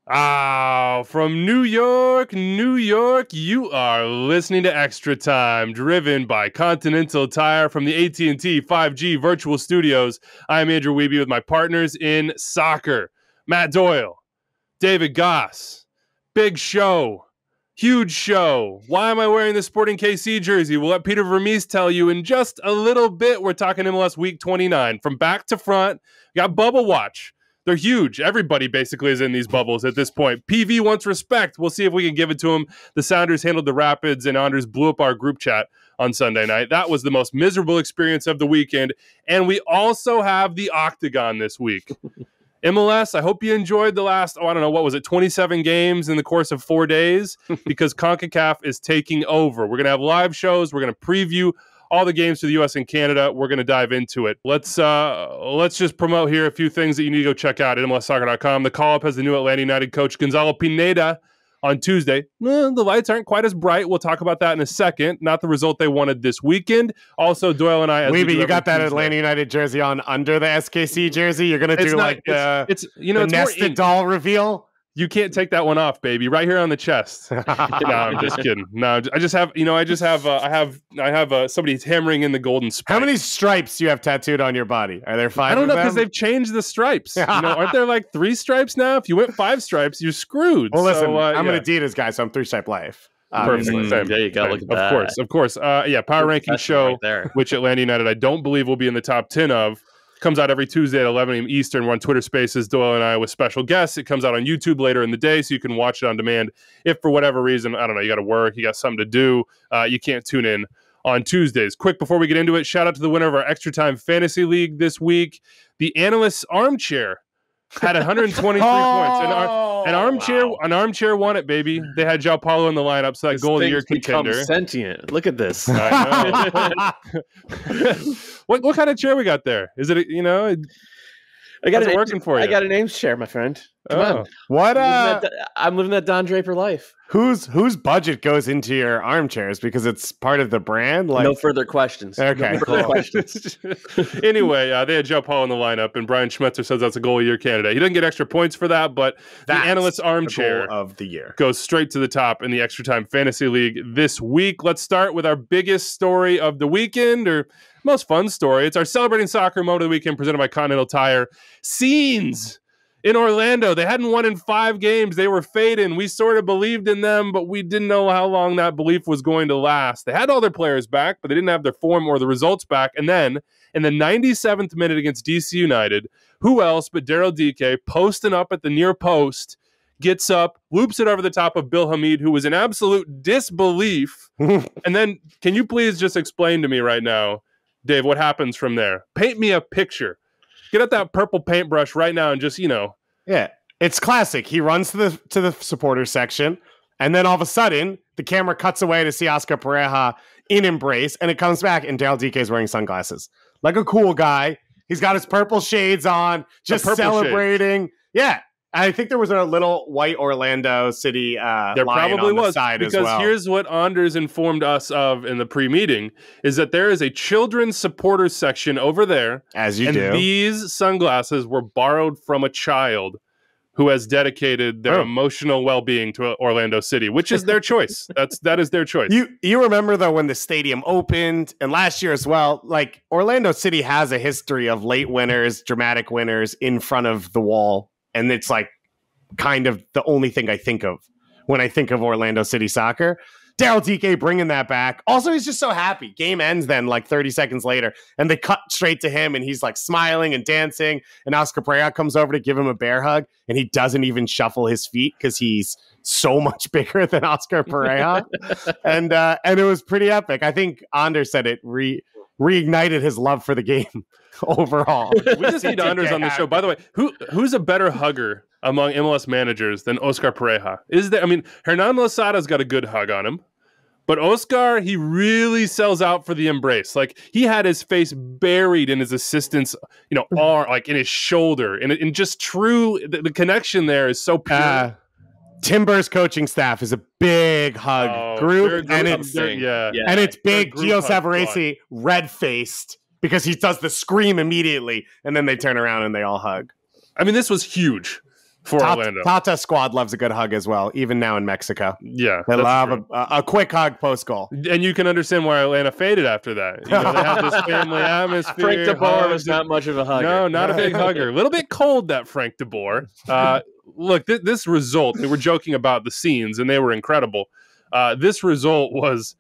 From New York, New York, you are listening to Extra Time, driven by Continental Tire from the AT&T 5G virtual studios. I'm Andrew Wiebe with my partners in soccer, Matt Doyle, David Goss. Big show, huge show. Why am I wearing the Sporting KC jersey? We'll let Peter Vermees tell you in just a little bit. We're talking MLS Week 29. From back to front, we got Bubble Watch. They're huge. Everybody basically is in these bubbles at this point. PV wants respect. We'll see if we can give it to him. The Sounders handled the Rapids, and Anders blew up our group chat on Sunday night. That was the most miserable experience of the weekend. And we also have the Octagon this week. MLS, I hope you enjoyed the last, 27 games in the course of 4 days, because CONCACAF is taking over. We're going to have live shows. We're going to preview all the games for the U.S. and Canada. We're going to dive into it. Let's just promote here a few things that you need to go check out at MLSsoccer.com. The call-up has the new Atlanta United coach Gonzalo Pineda on Tuesday. The lights aren't quite as bright. We'll talk about that in a second. Not the result they wanted this weekend. Also, Doyle and I... Weeby, you got that Atlanta United jersey on under the SKC jersey? You're going to do the nested doll reveal? You can't take that one off, baby. Right here on the chest. No, I'm just kidding. No, I have somebody hammering in the golden spike. How many stripes do you have tattooed on your body? Are there 5? I don't know, because they've changed the stripes. Aren't there like 3 stripes now? If you went 5 stripes, you're screwed. Well, listen, I'm an Adidas guy, so I'm 3-stripe life. Perfect. There you go. Look at that. Of course. Power ranking show, right, which Atlanta United I don't believe will be in the top 10 of. Comes out every Tuesday at 11 a.m. Eastern. We're on Twitter Spaces, Doyle and I, with special guests. It comes out on YouTube later in the day, so you can watch it on demand. If for whatever reason, I don't know, you got to work, you got something to do, you can't tune in on Tuesdays. Quick, before we get into it, shout out to the winner of our Extra Time Fantasy League this week. The Analyst's Armchair had 123 points. An armchair won it, baby. They had João Paulo in the lineup, so that this goal of the year contender. Sentient. Look at this. I know. What kind of chair we got there? Is it I got it working for you? I got a names chair, my friend. Come on. What? I'm living that Don Draper life. Whose budget goes into your armchairs because it's part of the brand? No further questions. Okay. No further questions. Anyway, they had João Paulo in the lineup, and Brian Schmetzer says that's a goal of the year candidate. He doesn't get extra points for that, but that's the Analyst's Armchair goal of the year goes straight to the top in the Extra Time Fantasy League this week. Let's start with our biggest story of the weekend, or most fun story. It's our Celebrating Soccer Moment of the Weekend presented by Continental Tire. Scenes in Orlando. They hadn't won in 5 games. They were fading. We sort of believed in them, but we didn't know how long that belief was going to last. They had all their players back, but they didn't have their form or the results back. And then in the 97th minute against DC United, who else but Daryl Dike, posting up at the near post, gets up, loops it over the top of Bill Hamid, who was in absolute disbelief. And then, can you please just explain to me right now, Dave, what happens from there? Paint me a picture. Get out that purple paintbrush right now and just, Yeah, it's classic. He runs to the supporters section, and then all of a sudden, the camera cuts away to see Oscar Pareja in embrace, and it comes back, and Daryl Dike is wearing sunglasses. Like a cool guy. He's got his purple shades on, just celebrating. Shades. Yeah. I think there was a little white Orlando City there probably was, side because as well. Here's what Anders informed us of in the pre-meeting, is that there is a children's supporters section over there. As you and do. And these sunglasses were borrowed from a child who has dedicated their emotional well-being to Orlando City, which is their choice. That is their choice. You remember, though, when the stadium opened, and last year as well, like Orlando City has a history of late winners, dramatic winners in front of the wall. And it's like kind of the only thing I think of when I think of Orlando City soccer. Daryl Dike bringing that back. Also, he's just so happy. Game ends then like 30 seconds later, and they cut straight to him, and he's like smiling and dancing. And Oscar Pareja comes over to give him a bear hug, and he doesn't even shuffle his feet because he's so much bigger than Oscar Pareja. and it was pretty epic. I think Anders said it reignited his love for the game overall. We just need Anders on the show. By the way, who's a better hugger among MLS managers than Oscar Pareja? Hernan Losada's got a good hug on him, but Oscar, he really sells out for the embrace. Like, he had his face buried in his assistant's, arm, like in his shoulder, and just true. The connection there is so pure. Timber's coaching staff is a big hug group, and it's big. Gio Savarese red-faced because he does the scream immediately, and then they turn around and they all hug. I mean, this was huge for Orlando. Tata squad loves a good hug as well, even now in Mexico. Yeah, they love a quick hug post goal, and you can understand why Atlanta faded after that. They had this family atmosphere. Frank de Boer was not much of a hugger. No, not a big hugger. A little bit cold, that Frank de Boer. Look, this result. We were joking about the scenes, and they were incredible. This result was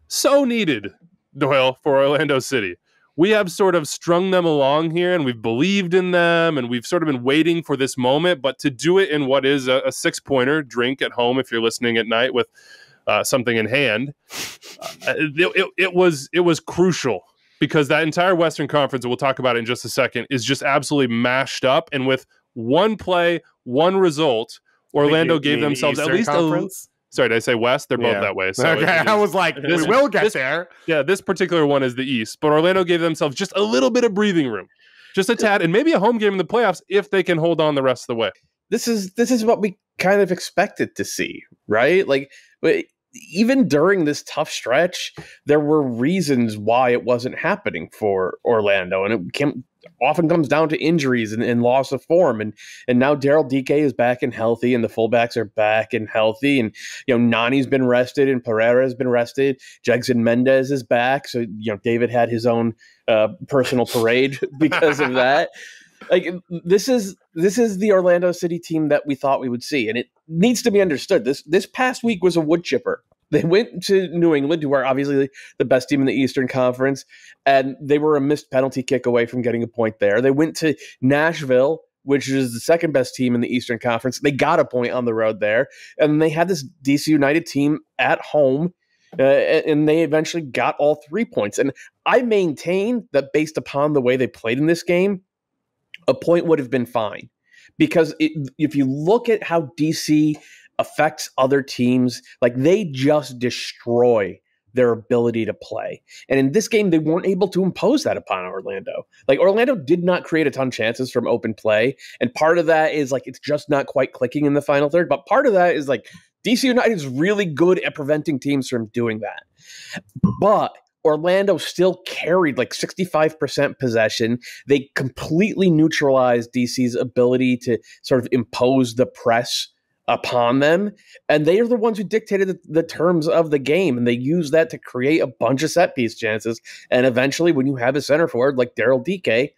so needed, Doyle, for Orlando City. We have sort of strung them along here, and we've believed in them, and we've sort of been waiting for this moment. But to do it in what is a 6-pointer, drink at home if you're listening at night with something in hand, it was crucial, because that entire Western Conference, we'll talk about it in just a second, is just absolutely mashed up. And with one play, one result, Orlando gave themselves at least Sorry, did I say West? They're both that way. So okay, I was like, we will get there. Yeah, this particular one is the East. But Orlando gave themselves just a little bit of breathing room. Just a tad, and maybe a home game in the playoffs if they can hold on the rest of the way. This is what we kind of expected to see, right? Like, even during this tough stretch, there were reasons why it wasn't happening for Orlando. And it often comes down to injuries and loss of form. And now Daryl Dike is back and healthy, and the fullbacks are back and healthy. And, Nani's been rested, and Pereira has been rested. Jegson Mendez is back. So, David had his own personal parade because of that. Like, this is the Orlando City team that we thought we would see, and it needs to be understood. This past week was a wood chipper. They went to New England, who are obviously the best team in the Eastern Conference, and they were a missed penalty kick away from getting a point there. They went to Nashville, which is the second best team in the Eastern Conference. They got a point on the road there, and they had this DC United team at home, and they eventually got all 3 points. And I maintain that based upon the way they played in this game, a point would have been fine, because if you look at how DC affects other teams, like, they just destroy their ability to play. And in this game, they weren't able to impose that upon Orlando. Like, Orlando did not create a ton of chances from open play. And part of that is, like, it's just not quite clicking in the final third. But part of that is, like, DC United is really good at preventing teams from doing that. But Orlando still carried like 65% possession. They completely neutralized DC's ability to sort of impose the press upon them. And they are the ones who dictated the terms of the game. And they use that to create a bunch of set piece chances. And eventually, when you have a center forward like Daryl Dike,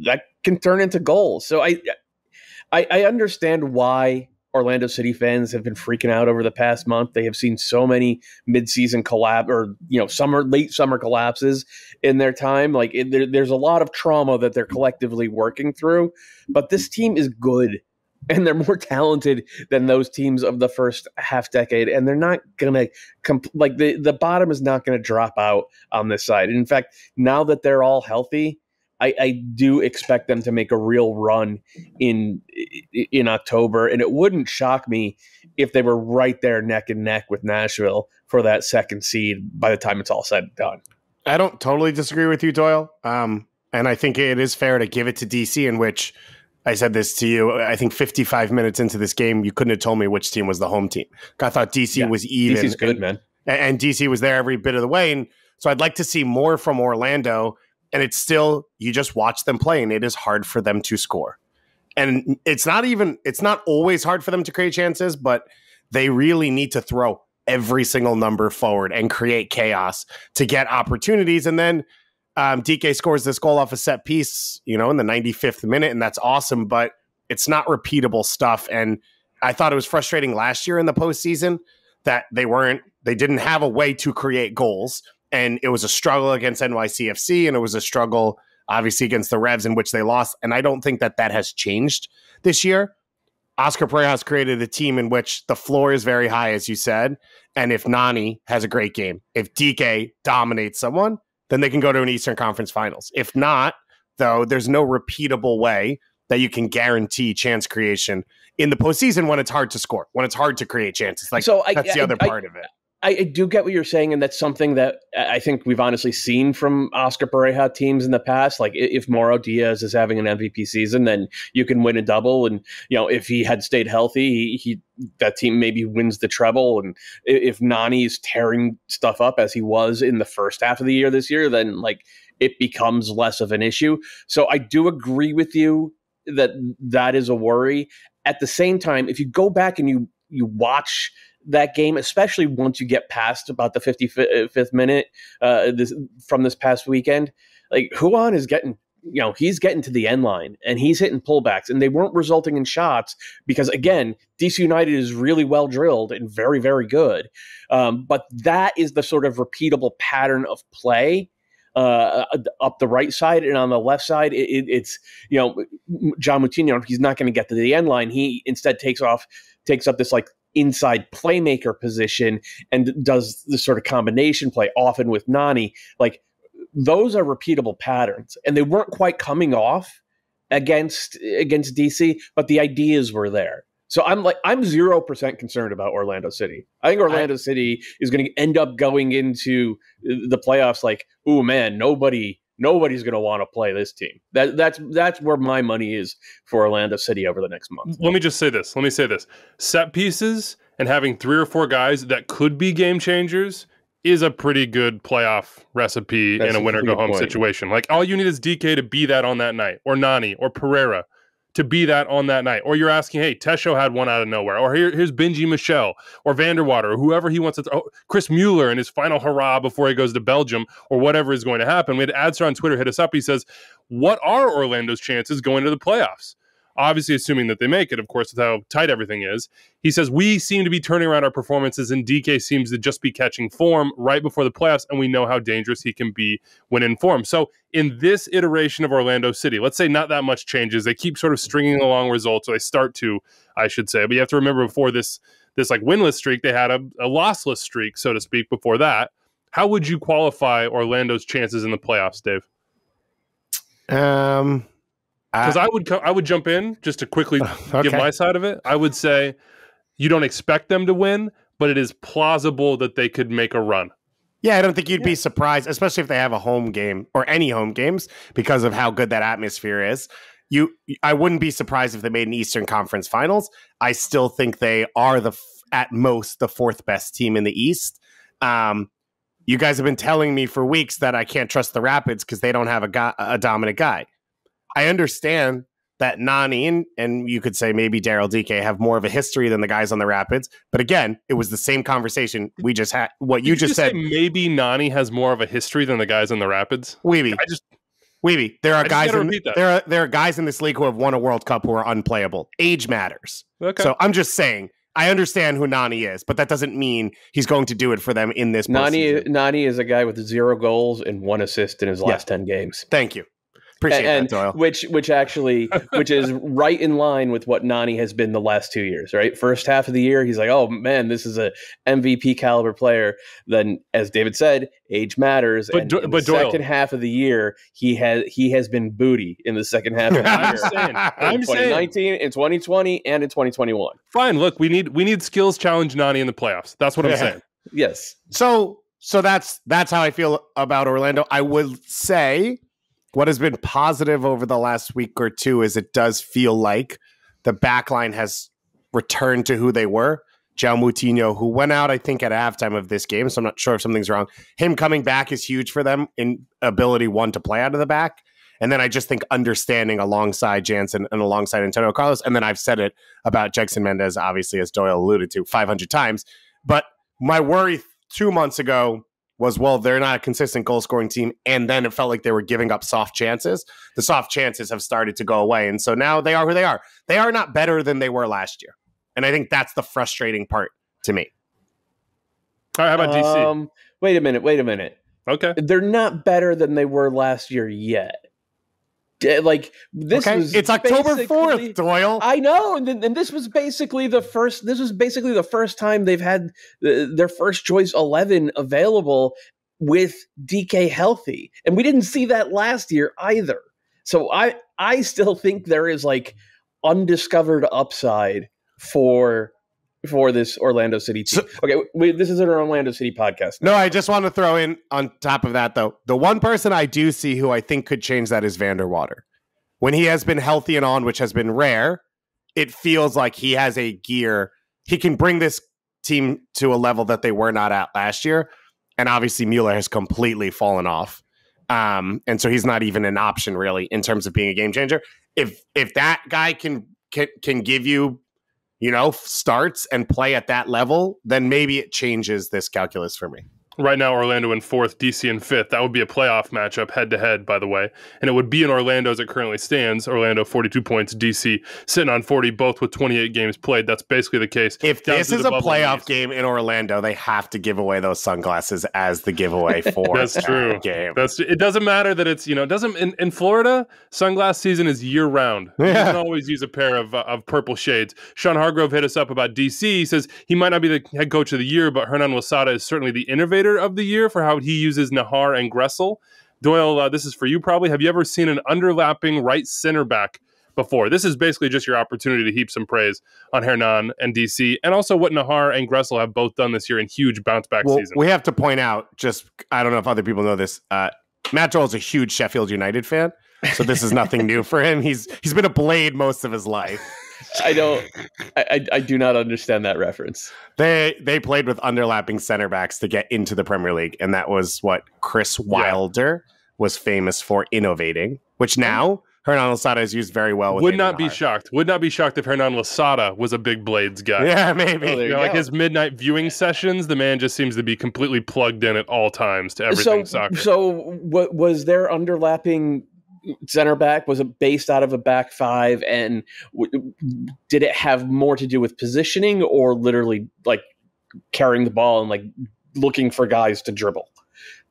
that can turn into goals. So I understand why Orlando City fans have been freaking out over the past month. They have seen so many midseason late summer collapses in their time. Like, there's a lot of trauma that they're collectively working through, but this team is good, and they're more talented than those teams of the first half decade. And they're not going to the bottom is not going to drop out on this side. And in fact, now that they're all healthy, I do expect them to make a real run in October, and it wouldn't shock me if they were right there neck and neck with Nashville for that second seed by the time it's all said and done. I don't totally disagree with you, Doyle, and I think it is fair to give it to DC, in which I said this to you. I think 55 minutes into this game, you couldn't have told me which team was the home team. I thought DC was even. DC's good, man. And DC was there every bit of the way, and so I'd like to see more from Orlando. And it's still, you just watch them play, and it is hard for them to score. And it's not always hard for them to create chances, but they really need to throw every single number forward and create chaos to get opportunities. And then DK scores this goal off a set piece, in the 95th minute, and that's awesome, but it's not repeatable stuff. And I thought it was frustrating last year in the postseason that they didn't have a way to create goals. And it was a struggle against NYCFC, and it was a struggle, obviously, against the Revs, in which they lost. And I don't think that has changed this year. Oscar Pereira has created a team in which the floor is very high, as you said. And if Nani has a great game, if DK dominates someone, then they can go to an Eastern Conference Finals. If not, though, there's no repeatable way that you can guarantee chance creation in the postseason when it's hard to score, when it's hard to create chances. That's the other part of it. I do get what you're saying, and that's something that I think we've honestly seen from Oscar Pereira teams in the past. Like, if Mauro Diaz is having an MVP season, then you can win a double. And, if he had stayed healthy, that team maybe wins the treble. And if Nani's tearing stuff up as he was in the first half of the year this year, then it becomes less of an issue. So I do agree with you that is a worry. at the same time, if you go back and you watch that game, especially once you get past about the 55th minute from this past weekend, like Juan is getting, he's getting to the end line and he's hitting pullbacks, and they weren't resulting in shots because, again, DC United is really well drilled and very, very good. But that is the sort of repeatable pattern of play up the right side, and on the left side, it's John Moutinho. He's not going to get to the end line. He instead takes up this like inside playmaker position and does this sort of combination play, often with Nani. Like, those are repeatable patterns, and they weren't quite coming off against DC, but the ideas were there. So I'm 0% concerned about Orlando City. I think Orlando City is going to end up going into the playoffs like, oh man, nobody's going to want to play this team. That's where my money is for Orlando City over the next month. Let me say this. Set pieces and having 3 or 4 guys that could be game changers is a pretty good playoff recipe in a winner-go-home situation. Like, all you need is DK to be that on that night, or Nani, or Pereira to be that on that night. Or you're asking, hey, Tesho had one out of nowhere. Or here's Benji Michel, or Vanderwater, or whoever he wants to throw. Chris Mueller in his final hurrah before he goes to Belgium, or whatever is going to happen. We had Adster on Twitter hit us up. He says, what are Orlando's chances going to the playoffs? Obviously assuming that they make it, of course, with how tight everything is. He says, we seem to be turning around our performances, and DK seems to just be catching form right before the playoffs, and we know how dangerous he can be when in form. So in this iteration of Orlando City, let's say not that much changes. They keep sort of stringing along results, or they start to, I should say. But you have to remember, before this like winless streak, they had a lossless streak, so to speak, before that. How would you qualify Orlando's chances in the playoffs, Dave? Because I would jump in just to quickly give my side of it. I would say you don't expect them to win, but it is plausible that they could make a run. Yeah, I don't think you'd be surprised, especially if they have a home game or any home games, because of how good that atmosphere is. I wouldn't be surprised if they made an Eastern Conference Finals. I still think they are at most the 4th best team in the East. You guys have been telling me for weeks that I can't trust the Rapids because they don't have a dominant guy. I understand that Nani and you could say maybe Daryl Dike have more of a history than the guys on the Rapids. But again, it was the same conversation we just had. What you just said. Maybe Nani has more of a history than the guys on the Rapids. Weeby. There are guys in this league who have won a World Cup who are unplayable. Age matters. Okay. So I'm just saying, I understand who Nani is, but that doesn't mean he's going to do it for them in this postseason. Nani is a guy with 0 goals and 1 assist in his last 10 games. Thank you. Appreciate that, Doyle. Which is right in line with what Nani has been the last 2 years, right? First half of the year, he's like, oh man, this is a MVP caliber player. Then, as David said, age matters. But in the second half of the year, he has been booty in the second half of the year. I'm saying 2019, in 2020, and in 2021. Fine. Look, we need skills challenge Nani in the playoffs. That's what I'm saying. Yes. So that's how I feel about Orlando. I would say, what has been positive over the last week or two is it does feel like the backline has returned to who they were. João Moutinho, who went out, I think, at halftime of this game, so I'm not sure if something's wrong. Him coming back is huge for them in ability, one, to play out of the back. And then I just think understanding alongside Jansen and alongside Antonio Carlos. And then I've said it about Jackson Mendez, obviously, as Doyle alluded to, 500 times. But my worry 2 months ago was, well, they're not a consistent goal-scoring team, and then it felt like they were giving up soft chances. The soft chances have started to go away, and so now they are who they are. They are not better than they were last year, and I think that's the frustrating part to me. All right, how about DC? Wait a minute. Okay. They're not better than they were last year yet. Like, this was it's October 4th, Doyle. I know, and this was basically the first time they've had their first choice 11 available with DK healthy, and we didn't see that last year either. So I still think there is like undiscovered upside for this Orlando City team. This is an Orlando City podcast now. No, I just want to throw in on top of that, though, the one person I do see who I think could change that is Vanderwater. When he has been healthy and on, which has been rare, it feels like he has a gear. He can bring this team to a level that they were not at last year. And obviously Mueller has completely fallen off. And so he's not even an option really in terms of being a game changer. If that guy can can give you, starts and play at that level, then maybe it changes this calculus for me. Right now, Orlando in 4th, DC in 5th. That would be a playoff matchup head-to-head, by the way. And it would be in Orlando as it currently stands. Orlando, 42 points. DC sitting on 40, both with 28 games played. That's basically the case. If this is a playoff game in Orlando, they have to give away those sunglasses as the giveaway for That's true. Game. It doesn't matter that it's, doesn't in Florida, sunglass season is year-round. You can always use a pair of purple shades. Sean Hargrove hit us up about DC. He says he might not be the head coach of the year, but Hernan Losada is certainly the innovator of the year for how he uses Nahar and Gressel. Doyle, this is for you probably. Have you ever seen an underlapping right center back before? This is basically just your opportunity to heap some praise on Hernan and DC, and also what Nahar and Gressel have both done this year in huge bounce back season. We have to point out, I don't know if other people know this, Matt Joel is a huge Sheffield United fan, so this is nothing new for him. He's been a Blade most of his life. I do not understand that reference. They played with underlapping center backs to get into the Premier League, and that was what Chris Wilder was famous for innovating, which now Hernan Losada is used very well with. Would not be shocked if Hernan Losada was a big Blades guy. Yeah, maybe. Like his midnight viewing sessions, the man just seems to be completely plugged in at all times to everything soccer. So what was their underlapping center back? Was it based out of a back five, and did it have more to do with positioning or literally like carrying the ball and like looking for guys to dribble?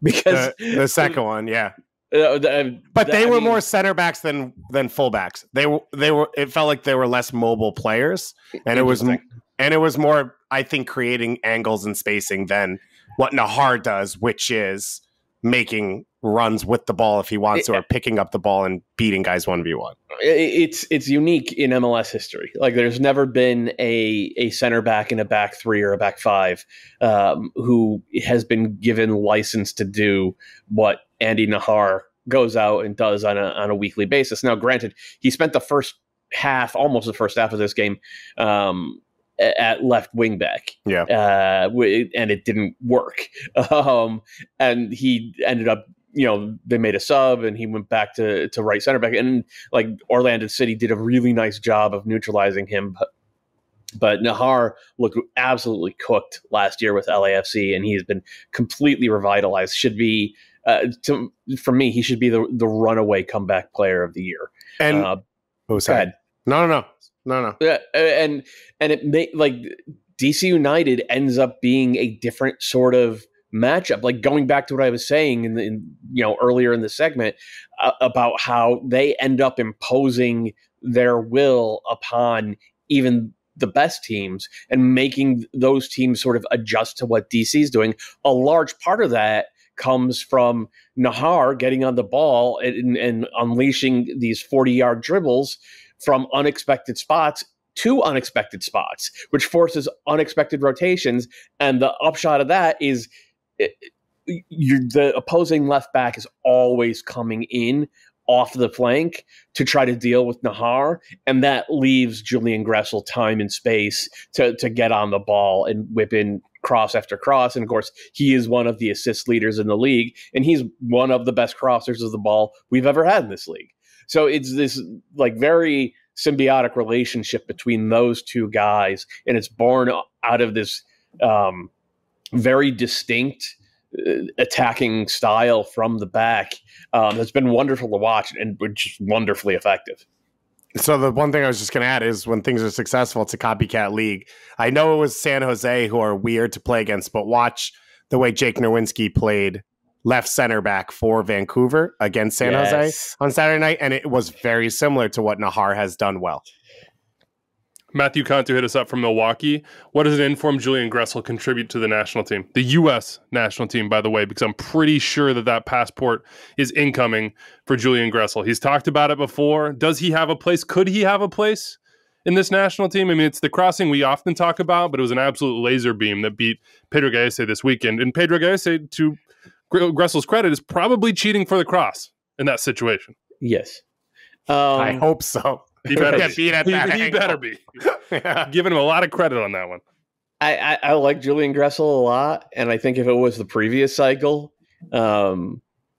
Because the second one, yeah. But they were more center backs than fullbacks. They were. It felt like they were less mobile players, and it was more, I think, creating angles and spacing than what Nahar does, which is making runs with the ball if he wants to, or picking up the ball and beating guys 1v1. It's unique in MLS history. Like there's never been a center back in a back three or a back five who has been given license to do what Andy Nahar goes out and does on a weekly basis. Now, granted, he spent almost the first half of this game at left wing back. Yeah. And it didn't work. And he ended up, they made a sub and he went back to right center back. And like Orlando City did a really nice job of neutralizing him. But Nahar looked absolutely cooked last year with LAFC, and he's been completely revitalized. Should be, for me, he should be the runaway comeback player of the year. And go ahead. No. And it may, like DC United ends up being a different sort of matchup. Like going back to what I was saying in earlier in the segment about how they end up imposing their will upon even the best teams and making those teams sort of adjust to what DC is doing. A large part of that comes from Nahar getting on the ball and unleashing these 40-yard dribbles from unexpected spots to unexpected spots, which forces unexpected rotations. And the upshot of that is the opposing left back is always coming in off the flank to try to deal with Nahar, and that leaves Julian Gressel time and space to get on the ball and whip in cross after cross. And of course, he is one of the assist leaders in the league, and he's one of the best crossers of the ball we've ever had in this league. So it's this like very symbiotic relationship between those two guys, and it's born out of this very distinct attacking style from the back. It's been wonderful to watch and just wonderfully effective. So the one thing I was just going to add is when things are successful, it's a copycat league. I know it was San Jose who are weird to play against, but watch the way Jake Nowinski played left center back for Vancouver against San Jose on Saturday night, and it was very similar to what Nahar has done well. Matthew Cantu hit us up from Milwaukee. What does an informed Julian Gressel contribute to the national team? The U.S. national team, by the way, because I'm pretty sure that passport is incoming for Julian Gressel. He's talked about it before. Does he have a place? Could he have a place in this national team? I mean, it's the crossing we often talk about, but it was an absolute laser beam that beat Pedro Gaese this weekend. And Pedro Gaese, to Gressel's credit, is probably cheating for the cross in that situation. Yes. I hope so. He better be. Better be. Yeah. Giving him a lot of credit on that one. I like Julian Gressel a lot, and I think if it was the previous cycle,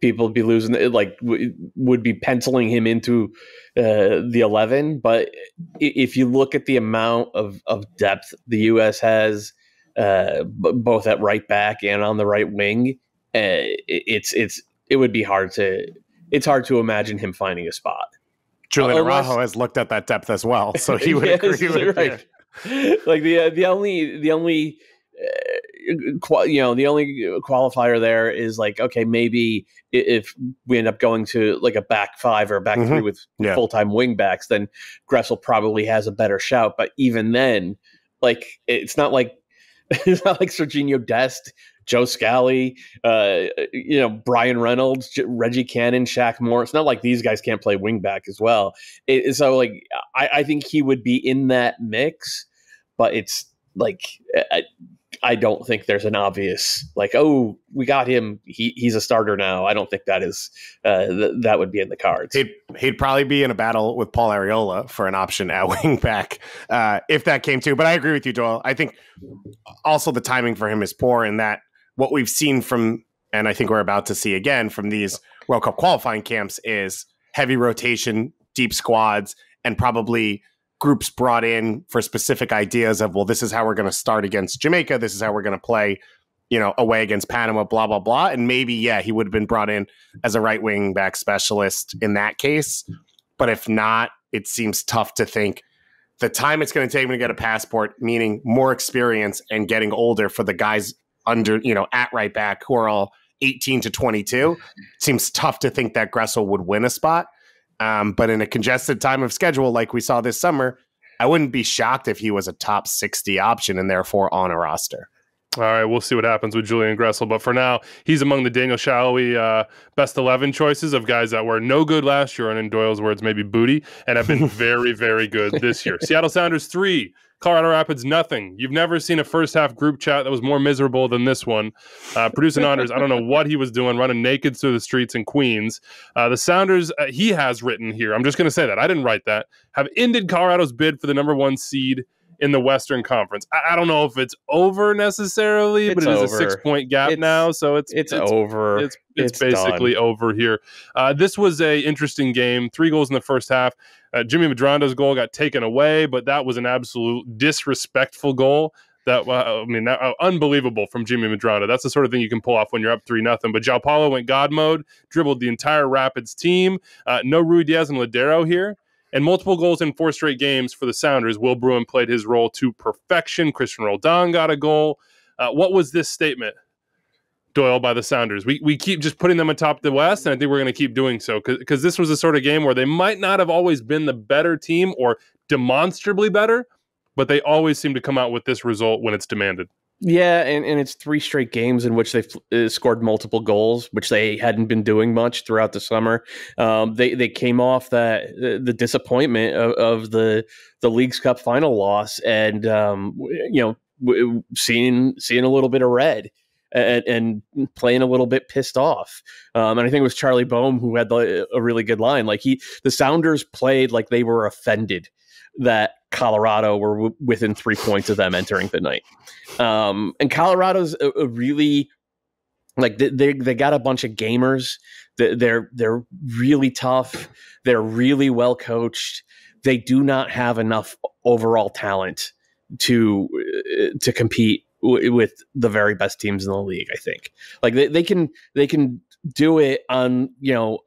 people would be losing it, like would be penciling him into the 11. But if you look at the amount of depth the U.S. has, both at right back and on the right wing, it would be hard to imagine him finding a spot. Julian Araujo has looked at that depth as well, so he would agree with right. Like the only the only qualifier there is like, okay, maybe if we end up going to like a back five or a back three with full-time wing backs, then Gressel probably has a better shout. But even then, like it's not like Serginho Dest, Joe Scally, Brian Reynolds, Reggie Cannon, Shaq Moore. It's not like these guys can't play wing back as well. So like I think he would be in that mix, but it's like I don't think there's an obvious like, oh, we got him, he's a starter now. I don't think that is that would be in the cards. He'd probably be in a battle with Paul Arriola for an option at wing back if that came to. But I agree with you, Joel. I think also the timing for him is poor in that what we've seen from, and I think we're about to see again from these World Cup qualifying camps, is heavy rotation, deep squads, and probably groups brought in for specific ideas of, well, this is how we're going to start against Jamaica. This is how we're going to play, away against Panama, blah, blah, blah. And maybe, he would have been brought in as a right wing back specialist in that case. But if not, it seems tough to think the time it's going to take him to get a passport, meaning more experience and getting older for the guys under, at right back who are all 18 to 22. Seems tough to think that Gressel would win a spot. But in a congested time of schedule like we saw this summer, I wouldn't be shocked if he was a top 60 option and therefore on a roster. All right, we'll see what happens with Julian Gressel. But for now, he's among the Daniel Shalhoub best 11 choices of guys that were no good last year, and in Doyle's words, maybe booty, and have been very, very good this year. Seattle Sounders 3, Colorado Rapids nothing. You've never seen a first-half group chat that was more miserable than this one. Producing Anders, I don't know what he was doing, running naked through the streets in Queens. The Sounders, he has written here, I'm just going to say that, I didn't write that, have ended Colorado's bid for the number 1 seed in the Western Conference. I don't know if it's over necessarily, but it is a 6-point gap now, so it's over. It's basically done. Over here. This was a interesting game. 3 goals in the first half. Jimmy Medranda's goal got taken away, but that was an absolute disrespectful goal. Unbelievable from Jimmy Medranda. That's the sort of thing you can pull off when you're up 3-0. But João Paulo went God mode, dribbled the entire Rapids team. No Rui Diaz and Ladero here. And multiple goals in 4 straight games for the Sounders. Will Bruin played his role to perfection. Christian Roldan got a goal. What was this statement, Doyle, by the Sounders? We keep just putting them atop the West, and I think we're going to keep doing so because this was a sort of game where they might not have always been the better team or demonstrably better, but they always seem to come out with this result when it's demanded. Yeah, and it's 3 straight games in which they've scored multiple goals, which they hadn't been doing much throughout the summer. They came off the disappointment of the Leagues Cup final loss, and seeing a little bit of red and playing a little bit pissed off. And I think it was Charlie Boehm who had a really good line. Like the Sounders played like they were offended that Colorado were within 3 points of them entering the night. And Colorado's a really, like, they got a bunch of gamers. They're really tough. They're really well coached. They do not have enough overall talent to compete with the very best teams in the league. I think like they can do it on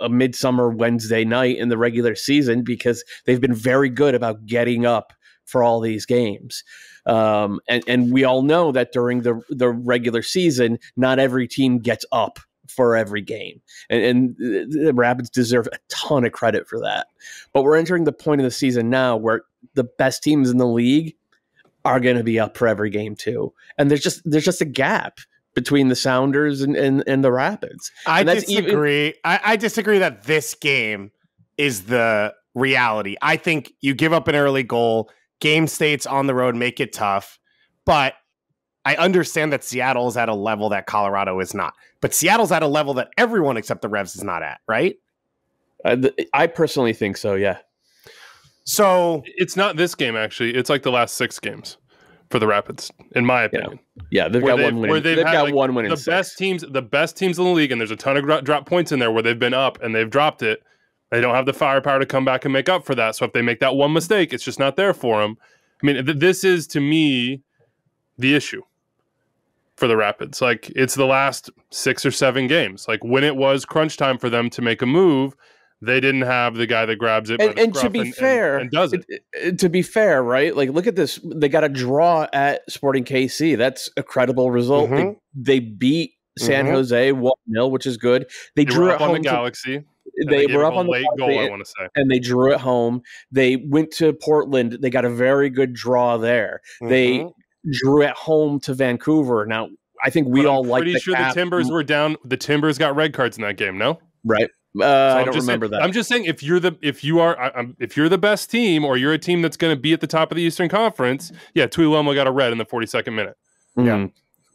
a midsummer Wednesday night in the regular season because they've been very good about getting up for all these games. And we all know that during the regular season, not every team gets up for every game. And the Rapids deserve a ton of credit for that. But we're entering the point of the season now where the best teams in the league are going to be up for every game too. And there's just a gap between the Sounders and the Rapids. I disagree. I disagree that this game is the reality. I think you give up an early goal, game states on the road make it tough, but I understand that Seattle is at a level that Colorado is not. But Seattle's at a level that everyone except the Revs is not at, right? I personally think so, yeah. So it's not this game, actually. It's like the last 6 games. for the Rapids, in my opinion. Yeah, they've got one win. They've got one win in the best teams in the league, and there's a ton of drop points in there where they've been up and they've dropped it. They don't have the firepower to come back and make up for that. So if they make that one mistake, it's just not there for them. I mean, this is, to me, the issue for the Rapids. Like, it's the last 6 or 7 games. Like, when it was crunch time for them to make a move, they didn't have the guy that grabs it. And to be fair, and does it. To be fair, right? Like, look at this. They got a draw at Sporting KC. That's a credible result. Mm-hmm. They beat San Jose 1-0, which is good. They drew up at on home the Galaxy. They were up on the late goal, I want to say. And they drew at home. They went to Portland. They got a very good draw there. They drew at home to Vancouver. Now, I think we all like. Pretty sure the Timbers were down. The Timbers got red cards in that game. No, right? I don't remember that. I'm just saying, if you're the best team, or you're a team that's going to be at the top of the Eastern Conference, yeah, Tuiloma got a red in the 42nd minute. Yeah,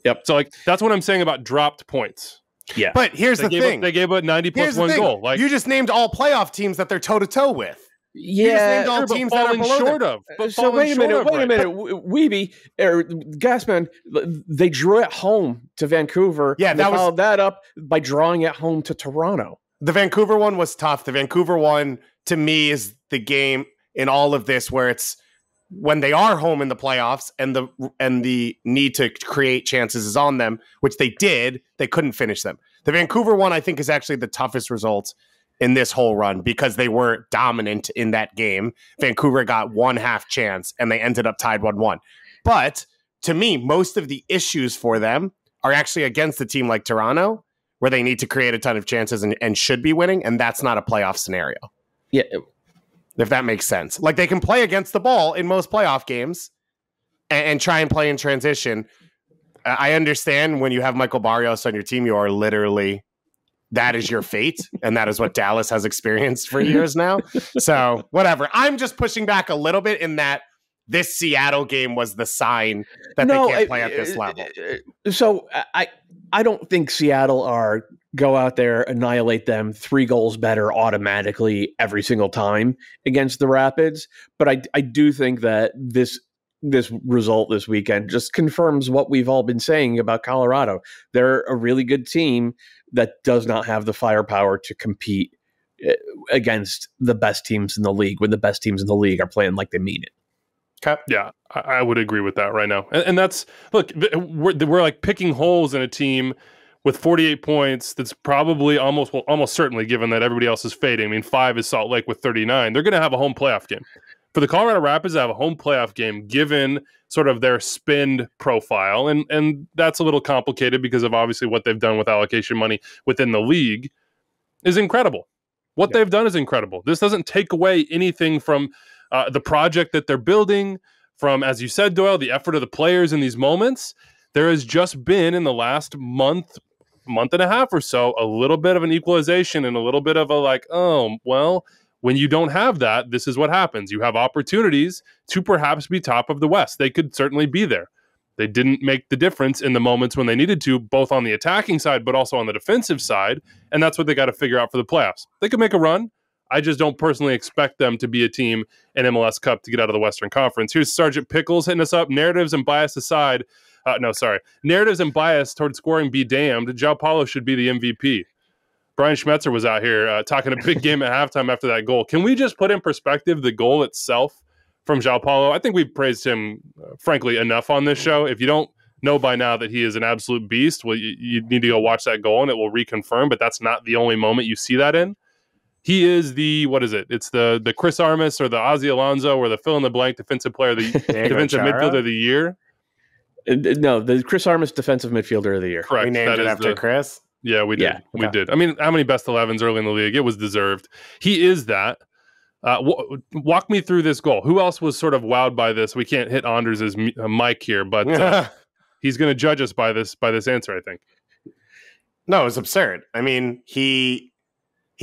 yep. So like that's what I'm saying about dropped points. Yeah, but here's the thing: they gave up 90 plus 1 goal. Like, you just named all playoff teams that they're toe to toe with. Yeah, you just named all teams that are below short of. So wait a minute, Weeby or Gassman, they drew at home to Vancouver. Yeah, they followed that up by drawing at home to Toronto. The Vancouver one was tough. The Vancouver one, to me, is the game in all of this where it's when they are home in the playoffs and the need to create chances is on them, which they did. They couldn't finish them. The Vancouver one, I think, is actually the toughest result in this whole run because they were dominant in that game. Vancouver got 1 half chance and they ended up tied 1-1. But to me, most of the issues for them are actually against a team like Toronto, where they need to create a ton of chances and should be winning, and that's not a playoff scenario. Yeah. If that makes sense. Like, they can play against the ball in most playoff games and try and play in transition. I understand when you have Michael Barrios on your team, you are literally, that is your fate, and that is what Dallas has experienced for years now. So, whatever. I'm just pushing back a little bit in that this Seattle game was the sign that they can't play at this level. So, I don't think Seattle are go out there, annihilate them 3 goals better automatically every single time against the Rapids. But I do think that this result this weekend just confirms what we've all been saying about Colorado. They're a really good team that does not have the firepower to compete against the best teams in the league when the best teams in the league are playing like they mean it. Yeah, I would agree with that right now. And that's, look, we're like picking holes in a team with 48 points that's probably almost certainly, given that everybody else is fading. I mean, 5 is Salt Lake with 39. They're going to have a home playoff game. For the Colorado Rapids to have a home playoff game, given sort of their spend profile, and that's a little complicated because of obviously what they've done with allocation money within the league, is incredible. What they've done is incredible. This doesn't take away anything from the project that they're building, from, as you said, Doyle, the effort of the players in these moments. There has just been, in the last month and a half or so, a little bit of an equalization and a little bit of a like, oh, well, when you don't have that, this is what happens. You have opportunities to perhaps be top of the West. They could certainly be there. They didn't make the difference in the moments when they needed to, both on the attacking side, but also on the defensive side. And that's what they got to figure out for the playoffs. They could make a run. I just don't personally expect them to be a team in MLS Cup to get out of the Western Conference. Here's Sergeant Pickles hitting us up. Narratives and bias aside. Narratives and bias toward scoring be damned. João Paulo should be the MVP. Brian Schmetzer was out here talking a big game at halftime after that goal. Can we just put in perspective the goal itself from João Paulo? I think we've praised him, frankly, enough on this show. If you don't know by now that he is an absolute beast, well, you need to go watch that goal and it will reconfirm, but that's not the only moment you see that in. He is the, what is it? It's the Chris Armas or the Ozzy Alonso or the fill-in-the-blank defensive player of the defensive midfielder of the year. No, the Chris Armas defensive midfielder of the year. Correct. We named it after Chris? Yeah, we did. Yeah, we did. I mean, how many best 11s early in the league? It was deserved. He is that. Walk me through this goal. Who else was sort of wowed by this? We can't hit Anders' mic here, but he's going to judge us by this answer, I think. No, it's absurd. I mean, he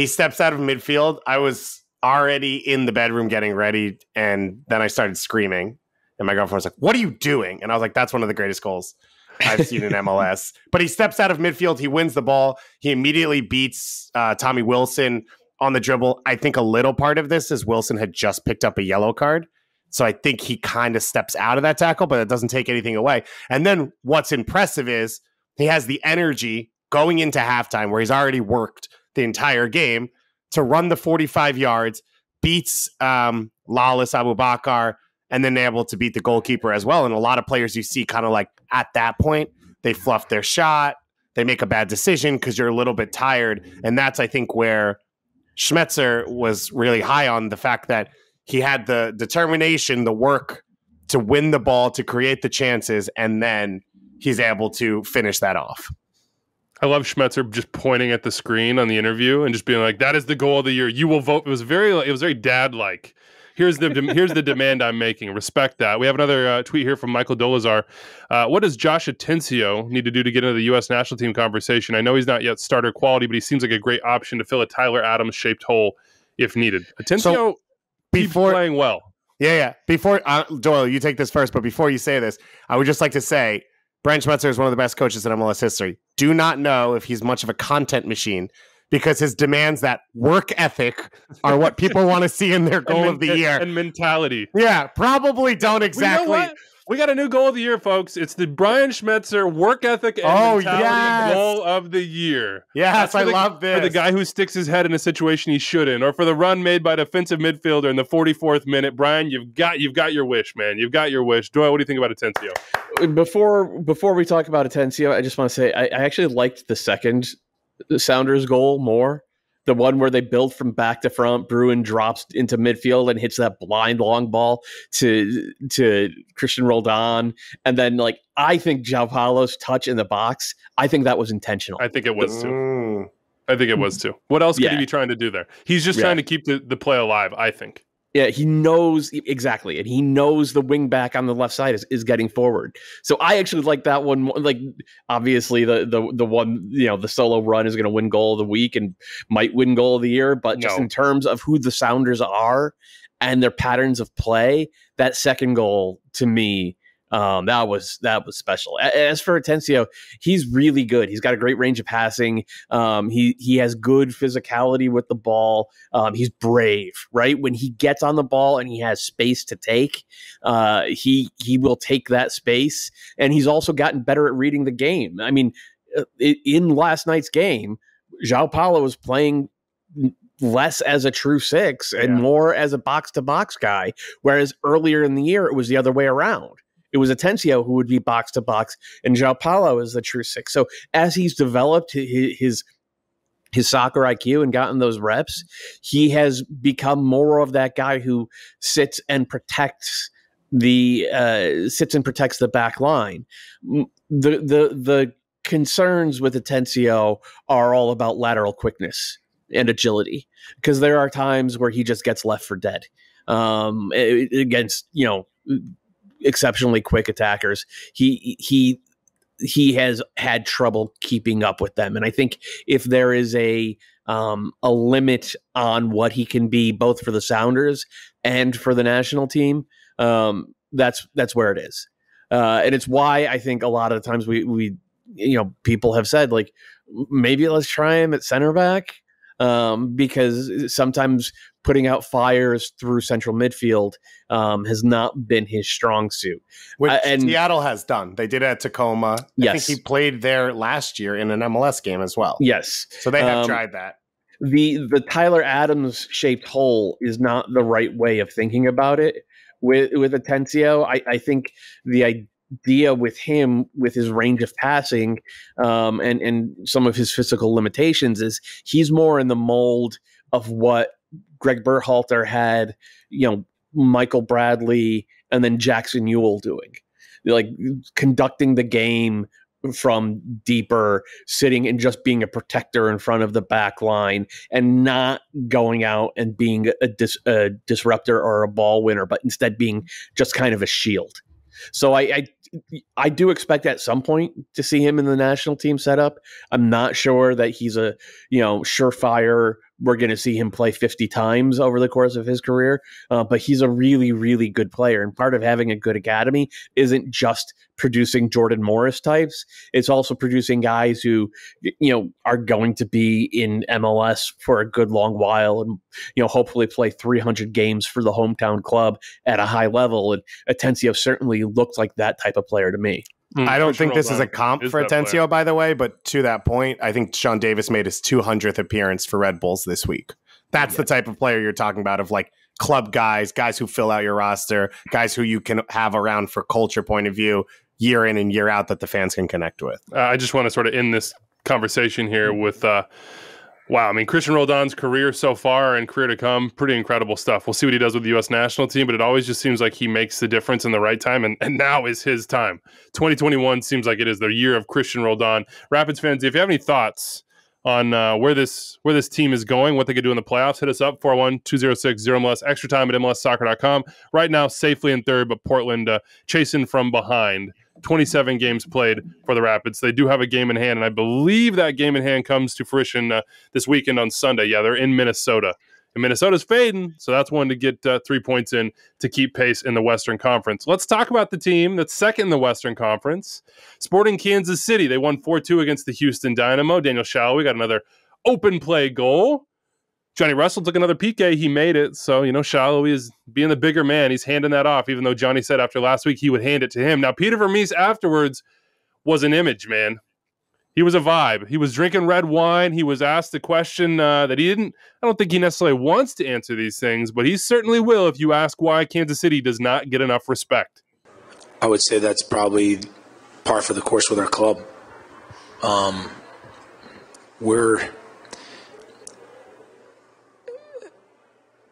steps out of midfield. I was already in the bedroom getting ready, and then I started screaming. And my girlfriend was like, "What are you doing?" And I was like, "That's one of the greatest goals I've seen in MLS." But he steps out of midfield. He wins the ball. He immediately beats Tommy Wilson on the dribble. I think a little part of this is Wilson had just picked up a yellow card. So I think he kind of steps out of that tackle, but it doesn't take anything away. And then what's impressive is he has the energy going into halftime where he's already worked the entire game to run the 45 yards, beats Lawless Abubakar, and then able to beat the goalkeeper as well. And a lot of players you see kind of like at that point, they fluff their shot, they make a bad decision because you're a little bit tired. And that's, I think, where Schmetzer was really high on the fact that he had the determination, the work to win the ball, to create the chances, and then he's able to finish that off. I love Schmetzer just pointing at the screen on the interview and just being like, "That is the goal of the year. You will vote." It was very dad-like. Here's the demand I'm making. Respect that. We have another tweet here from Michael Dolazar. What does Josh Atencio need to do to get into the U.S. national team conversation? I know he's not yet starter quality, but he seems like a great option to fill a Tyler Adams-shaped hole if needed. Atencio keeps playing well. Yeah. Before Doyle, you take this first, but before you say this, I would just like to say Brian Schmetzer is one of the best coaches in MLS history. Do not know if he's much of a content machine, because his demands, that work ethic, are what people want to see in their goal of the year. And mentality. Yeah, probably don't exactly. You know what? We got a new goal of the year, folks. It's the Brian Schmetzer work ethic and mentality goal of the year. Yes, I love this. For the guy who sticks his head in a situation he shouldn't, or for the run made by a defensive midfielder in the 44th minute. Brian, you've got your wish, man. You've got your wish. Doyle, what do you think about Atencio? Before we talk about Atencio, I just want to say I actually liked the second Sounders goal more. The one where they build from back to front, Bruin drops into midfield and hits that blind long ball to Christian Roldan. And then, I think João Paulo's touch in the box, I think that was intentional. I think it was too. What else could he be trying to do there? He's just trying to keep the play alive, I think. Yeah, he knows exactly, and he knows the wing back on the left side is getting forward. So I actually like that one. Like, obviously the one, the solo run is going to win goal of the week and might win goal of the year. But just in terms of who the Sounders are and their patterns of play, that second goal to me, that was special. As for Atencio, he's really good. He's got a great range of passing. He has good physicality with the ball. He's brave, right? When he gets on the ball and he has space to take, he will take that space. And he's also gotten better at reading the game. I mean, in last night's game, João Paulo was playing less as a true six and more as a box-to-box guy, whereas earlier in the year, it was the other way around. It was Atencio who would be box to box, and João Paulo is the true six. So as he's developed his soccer IQ and gotten those reps, he has become more of that guy who sits and protects the back line. The concerns with Atencio are all about lateral quickness and agility, because there are times where he just gets left for dead against exceptionally quick attackers. He has had trouble keeping up with them, and I think if there is a limit on what he can be, both for the Sounders and for the national team, that's where it is, and it's why I think a lot of the times we people have said, like, maybe let's try him at center back, because sometimes putting out fires through central midfield has not been his strong suit. Which Seattle has done. They did it at Tacoma. I think he played there last year in an MLS game as well. Yes. So they have tried that. The Tyler Adams shaped hole is not the right way of thinking about it with Atencio. I think the idea with him, with his range of passing and some of his physical limitations, is he's more in the mold of what Greg Berhalter had, Michael Bradley and then Jackson Ewell doing, like conducting the game from deeper, sitting and just being a protector in front of the back line and not going out and being a disruptor or a ball winner, but instead being just kind of a shield. So I do expect at some point to see him in the national team setup. I'm not sure that he's a surefire we're going to see him play 50 times over the course of his career. But he's a really, really good player. And part of having a good academy isn't just producing Jordan Morris types. It's also producing guys who, are going to be in MLS for a good long while and, hopefully play 300 games for the hometown club at a high level. And Atencio certainly looked like that type of player to me. I don't think this is a comp for Atencio, by the way, but to that point, I think Sean Davis made his 200th appearance for Red Bulls this week. That's the type of player you're talking about, of like club guys who fill out your roster, guys who you can have around for culture point of view, year in and year out, that the fans can connect with. I just want to sort of end this conversation here with wow, I mean, Christian Roldan's career so far and career to come, pretty incredible stuff. We'll see what he does with the U.S. national team, but it always just seems like he makes the difference in the right time, and now is his time. 2021 seems like it is the year of Christian Roldan. Rapids fans, if you have any thoughts on where this team is going, what they could do in the playoffs, hit us up, 401-206-0MLS, extra time at MLSsoccer.com. Right now, safely in third, but Portland chasing from behind. 27 games played for the Rapids. They do have a game in hand, and I believe that game in hand comes to fruition this weekend on Sunday. Yeah, they're in Minnesota. And Minnesota's fading, so that's one to get 3 points in to keep pace in the Western Conference. Let's talk about the team that's second in the Western Conference. Sporting Kansas City. They won 4-2 against the Houston Dynamo. Daniel Shalhoub got another open play goal. Johnny Russell took another PK. He made it. So, Shalhoub is being the bigger man. He's handing that off, even though Johnny said after last week he would hand it to him. Now, Peter Vermees afterwards was an image, man. He was a vibe. He was drinking red wine. He was asked a question that I don't think he necessarily wants to answer these things, but he certainly will if you ask why Kansas City does not get enough respect. I would say that's probably par for the course with our club.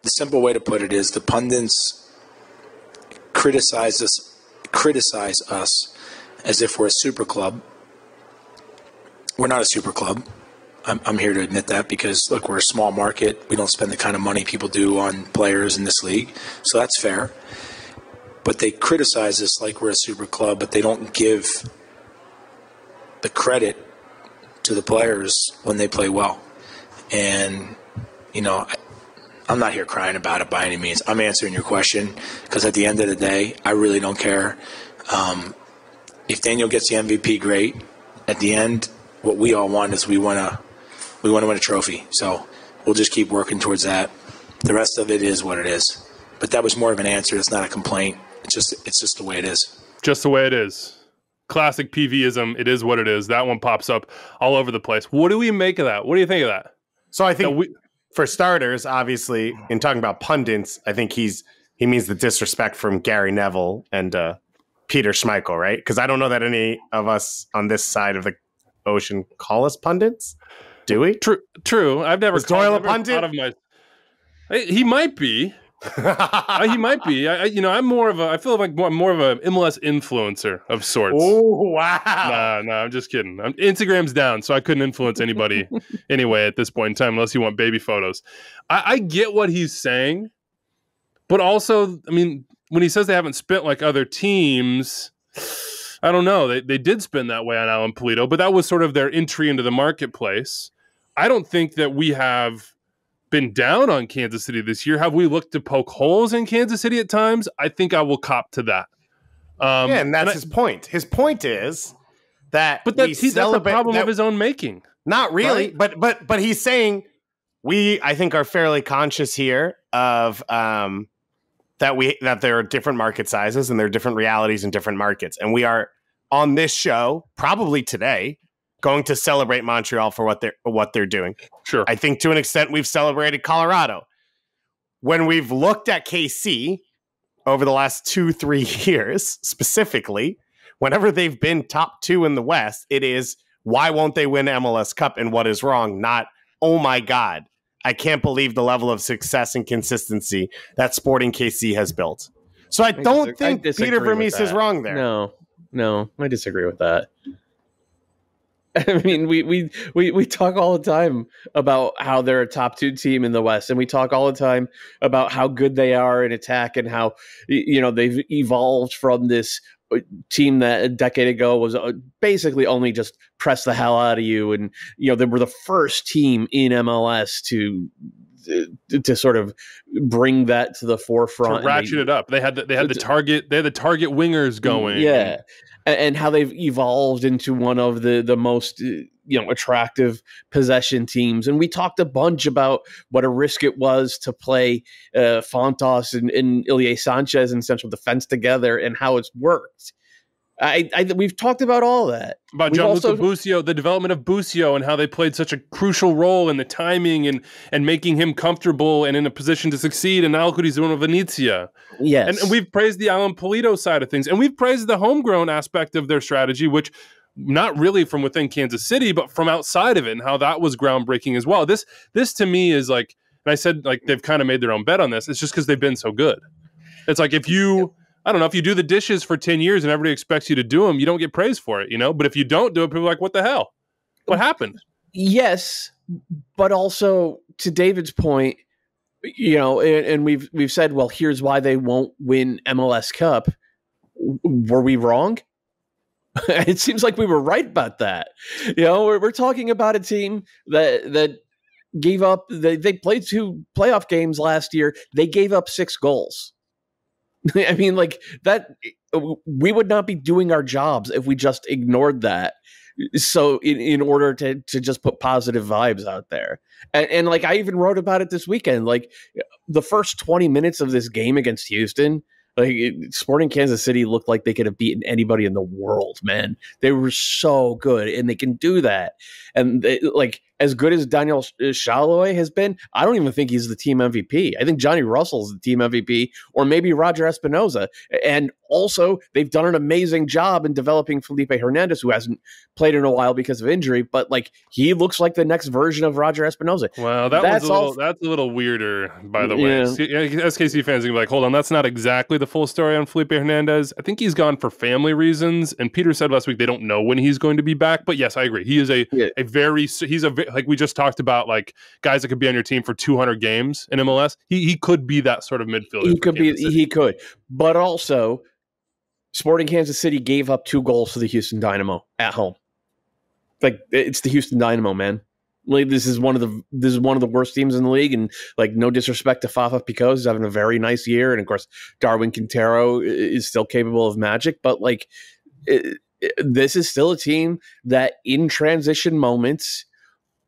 The simple way to put it is the pundits criticize us as if we're a super club. We're not a super club. I'm here to admit that because, look, we're a small market. We don't spend the kind of money people do on players in this league, so that's fair. But they criticize us like we're a super club, but they don't give the credit to the players when they play well. And, I'm not here crying about it by any means. I'm answering your question because at the end of the day, I really don't care. If Daniel gets the MVP, great. At the end, what we all want is we want to win a trophy. So we'll just keep working towards that. The rest of it is what it is. But that was more of an answer. It's not a complaint. It's just the way it is. Just the way it is. Classic PVism. It is what it is. That one pops up all over the place. What do we make of that? What do you think of that? So I think for starters, obviously, in talking about pundits, I think he means the disrespect from Gary Neville and Peter Schmeichel, right? Because I don't know that any of us on this side of the ocean call us pundits. Do we? True. I've never. Is Doyle a pundit? He might be. He might be. I'm more of a. I feel like I'm more of an MLS influencer of sorts. Oh wow! Nah, I'm just kidding. Instagram's down, so I couldn't influence anybody anyway at this point in time, unless you want baby photos. I get what he's saying, but also, I mean, when he says they haven't spent like other teams, I don't know. They did spend that way on Alan Pulido, but that was sort of their entry into the marketplace. I don't think that we have been down on Kansas City this year. Have we looked to poke holes in Kansas City at times? I think I will cop to that. And that's his point. His point is that that's a problem of his own making. Not really, right? but he's saying I think are fairly conscious here of that there are different market sizes and there are different realities in different markets, and we are on this show probably today going to celebrate Montreal for what they're doing. Sure. I think to an extent we've celebrated Colorado. When we've looked at KC over the last 2-3 years, specifically, whenever they've been top 2 in the West, it is why won't they win MLS Cup and what is wrong? Not, oh my God, I can't believe the level of success and consistency that Sporting KC has built. So I don't think Peter Vermees is wrong there. No, I disagree with that. I mean, we talk all the time about how they're a top 2 team in the West, and we talk all the time about how good they are in attack and how, they've evolved from this team that a decade ago was basically only just press the hell out of you, and they were the first team in MLS to sort of bring that to the forefront, to ratchet it up. They had the target wingers going. Yeah. And how they've evolved into one of the most attractive possession teams. And we talked a bunch about what a risk it was to play Fontas and Ilie Sanchez in central defense together and how it's worked. We've talked about all that. About Gianluca Busio, the development of Busio, and how they played such a crucial role in the timing and making him comfortable and in a position to succeed. And now look what he's doing with Venezia. Yes. And we've praised the Alan Pulido side of things. And we've praised the homegrown aspect of their strategy, which not really from within Kansas City, but from outside of it, and how that was groundbreaking as well. This to me is like, and I said like they've kind of made their own bet on this. It's just because they've been so good. It's like if you... I don't know, if you do the dishes for 10 years and everybody expects you to do them, you don't get praise for it, But if you don't do it, people are like, what the hell? What happened? Yes, but also to David's point, and we've said, well, here's why they won't win MLS Cup. Were we wrong? It seems like we were right about that. We're talking about a team that gave up. They played 2 playoff games last year. They gave up 6 goals. I mean, like that, we would not be doing our jobs if we just ignored that. So in order to just put positive vibes out there. And like, I even wrote about it this weekend, like the first 20 minutes of this game against Houston, like Sporting Kansas City looked like they could have beaten anybody in the world, man. They were so good and they can do that. And like, as good as Daniel Shalhoub has been, I don't even think he's the team MVP. I think Johnny Russell's the team MVP, or maybe Roger Espinoza. And also, they've done an amazing job in developing Felipe Hernandez, who hasn't played in a while because of injury, but like he looks like the next version of Roger Espinoza. Well, that's a little weirder, by the way. SKC fans are like, hold on, that's not exactly the full story on Felipe Hernandez. I think he's gone for family reasons, and Peter said last week they don't know when he's going to be back. But yes, I agree. He is like we just talked about, like guys that could be on your team for 200 games in MLS. He could be that sort of midfielder. He could, but also Sporting Kansas City gave up 2 goals to the Houston Dynamo at home. Like it's the Houston Dynamo, man. Like this is one of the worst teams in the league, and like no disrespect to Fafa Picault, who's having a very nice year, and of course Darwin Quintero is still capable of magic, but like this is still a team that in transition moments,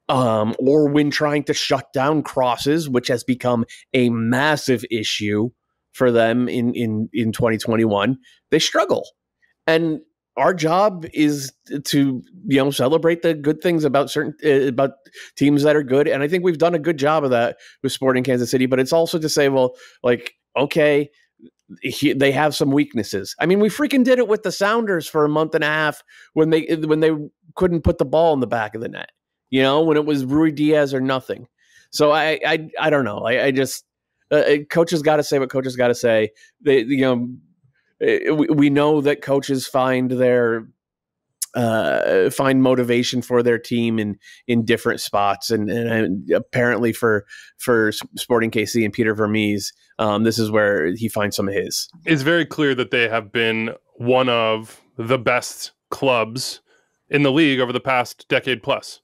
or when trying to shut down crosses, which has become a massive issue for them in 2021, they struggle. And our job is to celebrate the good things about about teams that are good, and I think we've done a good job of that with Sporting Kansas City. But it's also to say, well, like, okay, they have some weaknesses. I mean, we freaking did it with the Sounders for a month and a half when they couldn't put the ball in the back of the net. When it was Rui Diaz or nothing. So I don't know. I just coaches got to say what coaches got to say. We know that coaches find motivation for their team in different spots, and apparently for Sporting KC and Peter Vermees, this is where he finds some of his. It's very clear that they have been one of the best clubs in the league over the past decade plus.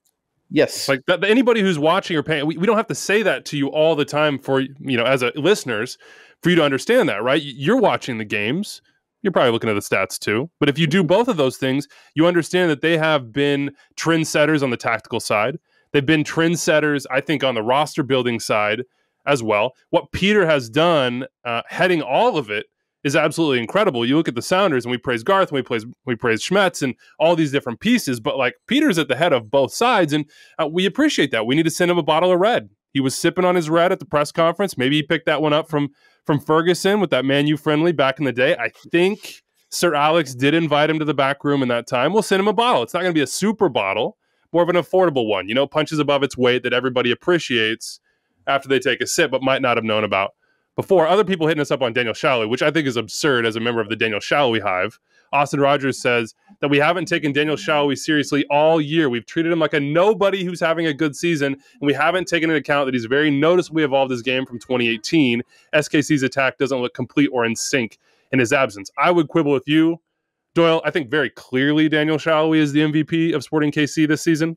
Yes. Like that, anybody who's watching or paying, we don't have to say that to you all the time for, as listeners, for you to understand that, right? You're watching the games. You're probably looking at the stats too. But if you do both of those things, you understand that they have been trendsetters on the tactical side. They've been trendsetters, I think, on the roster building side as well. What Peter has done, heading all of it, is absolutely incredible. You look at the Sounders, and we praise Garth, and we praise Schmetz, and all these different pieces. But like Peter's at the head of both sides, and we appreciate that. We need to send him a bottle of red. He was sipping on his red at the press conference. Maybe he picked that one up from Ferguson with that Man U friendly back in the day. I think Sir Alex did invite him to the back room in that time. We'll send him a bottle. It's not going to be a super bottle, more of an affordable one. Punches above its weight that everybody appreciates after they take a sip, but might not have known about before. Other people hitting us up on Daniel Shalhoub, which I think is absurd as a member of the Daniel Shalhoub hive. Austin Rogers says that we haven't taken Daniel Shalhoub seriously all year. We've treated him like a nobody who's having a good season, and we haven't taken into account that he's very noticeably evolved his game from 2018. SKC's attack doesn't look complete or in sync in his absence. I would quibble with you, Doyle, I think very clearly Daniel Shalhoub is the MVP of Sporting KC this season.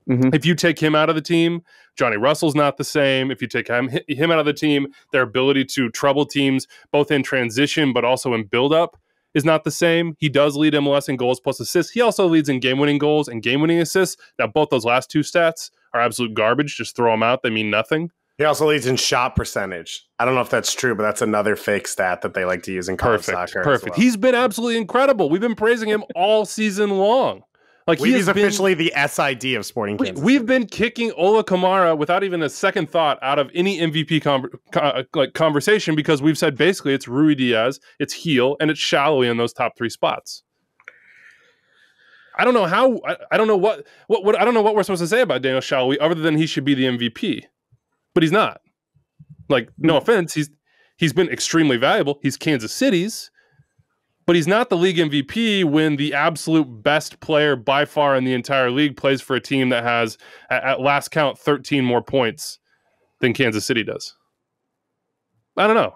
Mm-hmm. If you take him out of the team, Johnny Russell's not the same. If you take him out of the team, their ability to trouble teams, both in transition but also in build-up, is not the same. He does lead MLS in goals plus assists. He also leads in game-winning goals and game-winning assists. Now, both those last two stats are absolute garbage. Just throw them out. They mean nothing. He also leads in shot percentage. I don't know if that's true, but that's another fake stat that they like to use in college soccer. Perfect. He's been absolutely incredible. We've been praising him all season long. Like he's officially the SID of Sporting Kansas City. We've been kicking Ola Kamara without even a second thought out of any MVP conversation because we've said basically it's Rui Diaz, it's Heel, and it's Shalhoub in those top three spots. I don't know how. I don't know what I don't know what we're supposed to say about Daniel Shalhoub other than he should be the MVP, but he's not. Like, no offense, he's been extremely valuable. He's Kansas City's. But he's not the league MVP when the absolute best player by far in the entire league plays for a team that has, at last count, 13 more points than Kansas City does. I don't know.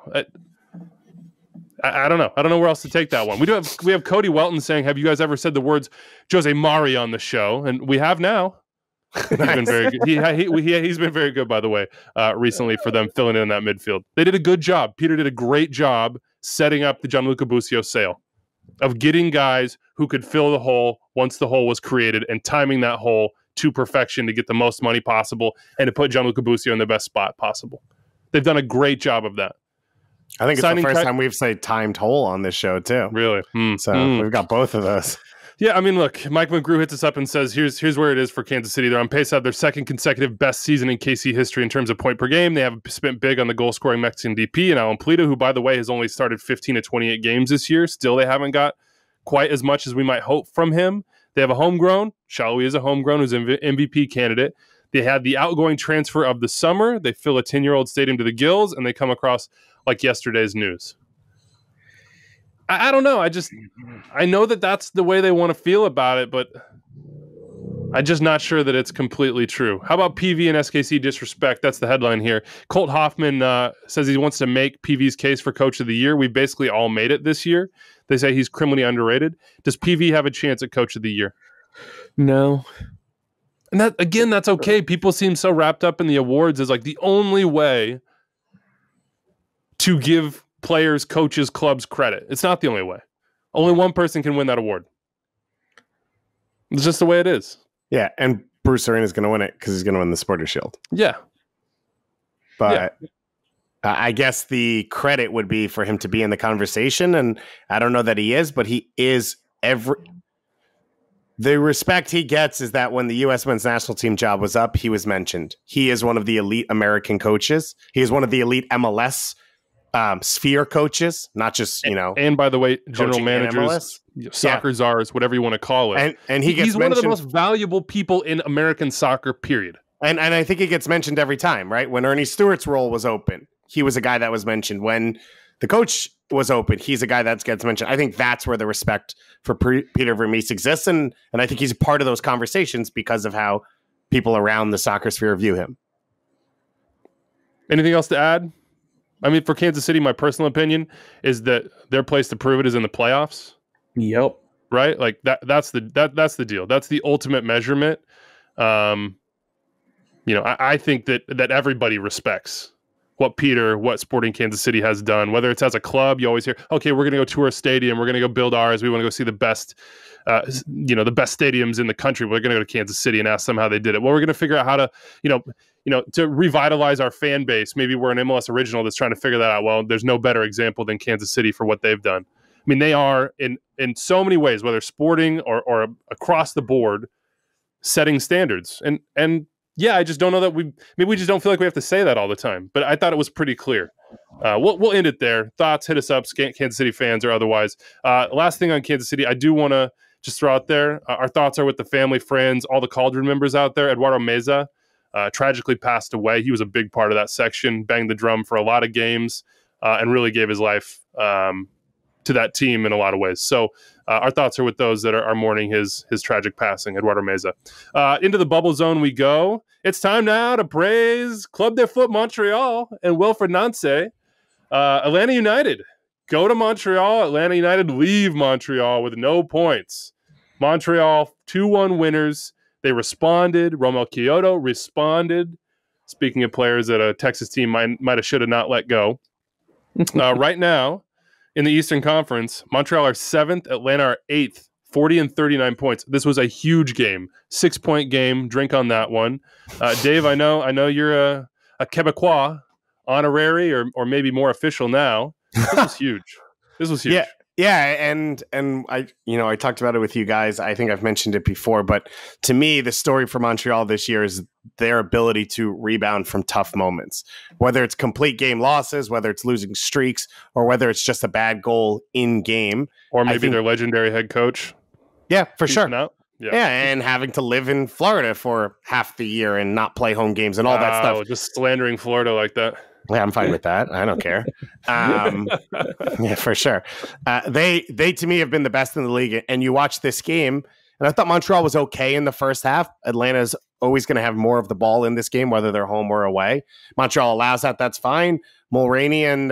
I don't know. I don't know where else to take that one. We have Cody Welton saying, "Have you guys ever said the words Jose Mari on the show?" And we have now. He's been very good. He's been very good, by the way, recently for them filling in that midfield. They did a good job. Peter did a great job setting up the Gianluca Busio sale of getting guys who could fill the hole once the hole was created and timing that hole to perfection to get the most money possible and to put Gianluca Busio in the best spot possible. They've done a great job of that. I think it's the first time we've said timed hole on this show, too. Really? We've got both of those. Yeah, I mean, look, Mike McGrew hits us up and says, here's where it is for Kansas City. They're on pace to have their second consecutive best season in KC history in terms of point per game. They have spent big on the goal-scoring Mexican DP and Alan Polito, who, by the way, has only started 15 to 28 games this year. Still, they haven't got quite as much as we might hope from him. They have a homegrown. Shalhoub is a homegrown who's an MVP candidate. They had the outgoing transfer of the summer. They fill a 10-year-old stadium to the gills, and they come across like yesterday's news. I don't know. I know that that's the way they want to feel about it, but I'm just not sure that it's completely true. How about PV and SKC disrespect? That's the headline here. Colt Hoffman says he wants to make PV's case for Coach of the Year. We basically all made it this year. They say he's criminally underrated. Does PV have a chance at Coach of the Year? No. And that, again, that's okay. People seem so wrapped up in the awards as like the only way to give players, coaches, clubs credit. It's not the only way. Only one person can win that award. It's just the way it is. Yeah, and Bruce Arena is going to win it because he's going to win the Supporters' Shield. Yeah. But I guess the credit would be for him to be in the conversation, and I don't know that he is, but he is the respect he gets is that when the U.S. men's national team job was up, he was mentioned. He is one of the elite American coaches. He is one of the elite MLS sphere coaches, not just, and by the way, general managers, soccer czars, whatever you want to call it. And he's one of the most valuable people in American soccer, period. And I think he gets mentioned every time, right? When Ernie Stewart's role was open, he was a guy that was mentioned. When the coach was open, he's a guy that gets mentioned. I think that's where the respect for Peter Vermees exists. And I think he's part of those conversations because of how people around the soccer sphere view him. Anything else to add? I mean, for Kansas City, my personal opinion is that their place to prove it is in the playoffs. Yep. Right? Like that's the deal. That's the ultimate measurement. I think that everybody respects what Sporting Kansas City has done. Whether it's as a club, you always hear, okay, we're going to go tour a stadium. We're going to go build ours. We want to go see the best, the best stadiums in the country. We're going to go to Kansas City and ask them how they did it. Well, we're going to figure out how to, to revitalize our fan base. Maybe we're an MLS original that's trying to figure that out. Well, there's no better example than Kansas City for what they've done. I mean, they are in so many ways, whether sporting or across the board, setting standards. And yeah, I just don't know that we just don't feel like we have to say that all the time. But I thought it was pretty clear. We'll end it there. Thoughts, hit us up, Kansas City fans or otherwise. Last thing on Kansas City, I do want to just throw out there, our thoughts are with the family, friends, all the Cauldron members out there. Eduardo Meza tragically passed away. He was a big part of that section, banged the drum for a lot of games, and really gave his life to that team in a lot of ways. So our thoughts are with those that are mourning his tragic passing, Eduardo Meza. Into the bubble zone we go. It's time now to praise Club de Foot Montreal and Wilfred Nancy. Atlanta United go to Montreal. Atlanta United leave Montreal with no points. Montreal 2-1 winners. They responded. Romel Kyoto responded. Speaking of players that a Texas team might have should have not let go. Right now, in the Eastern Conference, Montreal are 7th, Atlanta are 8th, 40 and 39 points. This was a huge game, 6-point game. Drink on that one, Dave. I know you're a Quebecois honorary or maybe more official now. This was huge. This was huge. Yeah, and I talked about it with you guys. I think I've mentioned it before, but to me, the story for Montreal this year is their ability to rebound from tough moments, whether it's complete game losses, whether it's losing streaks, or whether it's just a bad goal in game, or maybe their legendary head coach. Yeah, for sure. Yeah, and having to live in Florida for half the year and not play home games and all that stuff. Just slandering Florida like that. Yeah, I'm fine with that. I don't care. Yeah, for sure. They to me have been the best in the league. And you watch this game, and I thought Montreal was okay in the first half. Atlanta's always going to have more of the ball in this game, whether they're home or away. Montreal allows that. That's fine. Mulroney and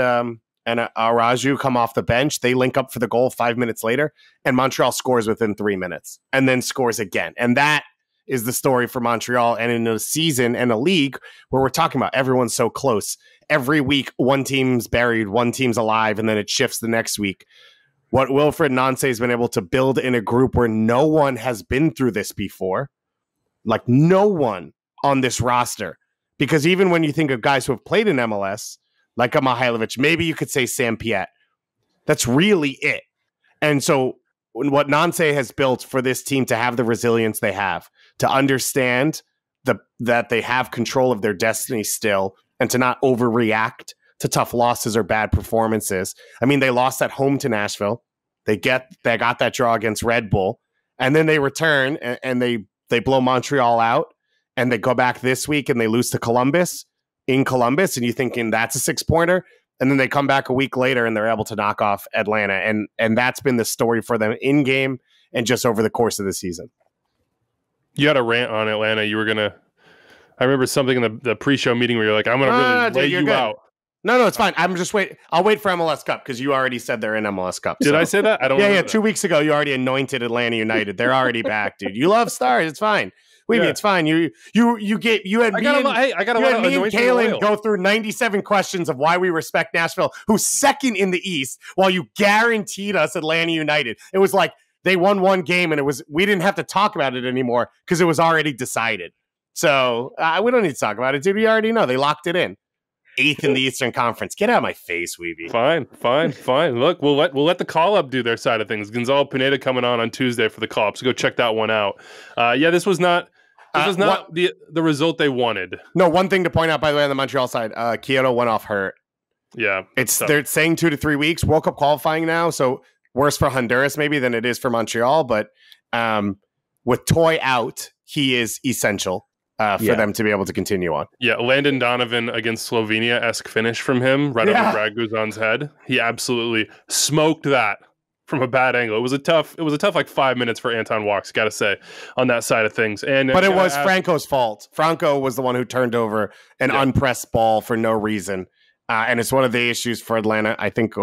Araju come off the bench. They link up for the goal 5 minutes later, and Montreal scores within 3 minutes and then scores again. And that is the story for Montreal. And in a season and a league where we're talking about everyone's so close, every week one team's buried, one team's alive, and then it shifts the next week. What Wilfried Nancy has been able to build in a group where no one has been through this before, like no one on this roster. Because even when you think of guys who have played in MLS, like a Mihailovic, maybe you could say Sam Piet. That's really it. And so what Nancy has built for this team to have the resilience they have, to understand that they have control of their destiny still, and to not overreact to tough losses or bad performances. I mean, they lost at home to Nashville. They got that draw against Red Bull, and then they return and they blow Montreal out, and they go back this week and they lose to Columbus in Columbus, and you're thinking that's a 6-pointer, and then they come back a week later and they're able to knock off Atlanta, and that's been the story for them in game and just over the course of the season. You had a rant on Atlanta. You were gonna. I remember something in the pre-show meeting where you're like, "I'm gonna really lay you out." No, it's fine. I'm just wait. I'll wait for MLS Cup because you already said they're in MLS Cup. Did I say that? I don't. Yeah. 2 weeks ago, you already anointed Atlanta United. They're already back, dude. You love stars. It's fine. It's fine. You had me and Kalen go through 97 questions of why we respect Nashville, who's second in the East, while you guaranteed us Atlanta United. It was like they won one game, and we didn't have to talk about it anymore because it was already decided. So we don't need to talk about it, dude. We already know they locked it in. 8th in the Eastern Conference. Get out of my face, Weeby. Fine. Look, we'll let the call up do their side of things. Gonzalo Pineda coming on Tuesday for the call up, so go check that one out. This was not the result they wanted. No, one thing to point out, by the way, on the Montreal side, Kyoto went off hurt. Yeah, they're saying 2 to 3 weeks. World Cup qualifying now, so worse for Honduras maybe than it is for Montreal. But with Toy out, he is essential. For them to be able to continue on. Yeah, Landon Donovan against Slovenia-esque finish from him right over Brad Guzan's head. He absolutely smoked that from a bad angle. It was a tough like 5 minutes for Anton Walks, got to say, on that side of things. But it was Franco's fault. Franco was the one who turned over an unpressed ball for no reason. And it's one of the issues for Atlanta, I think.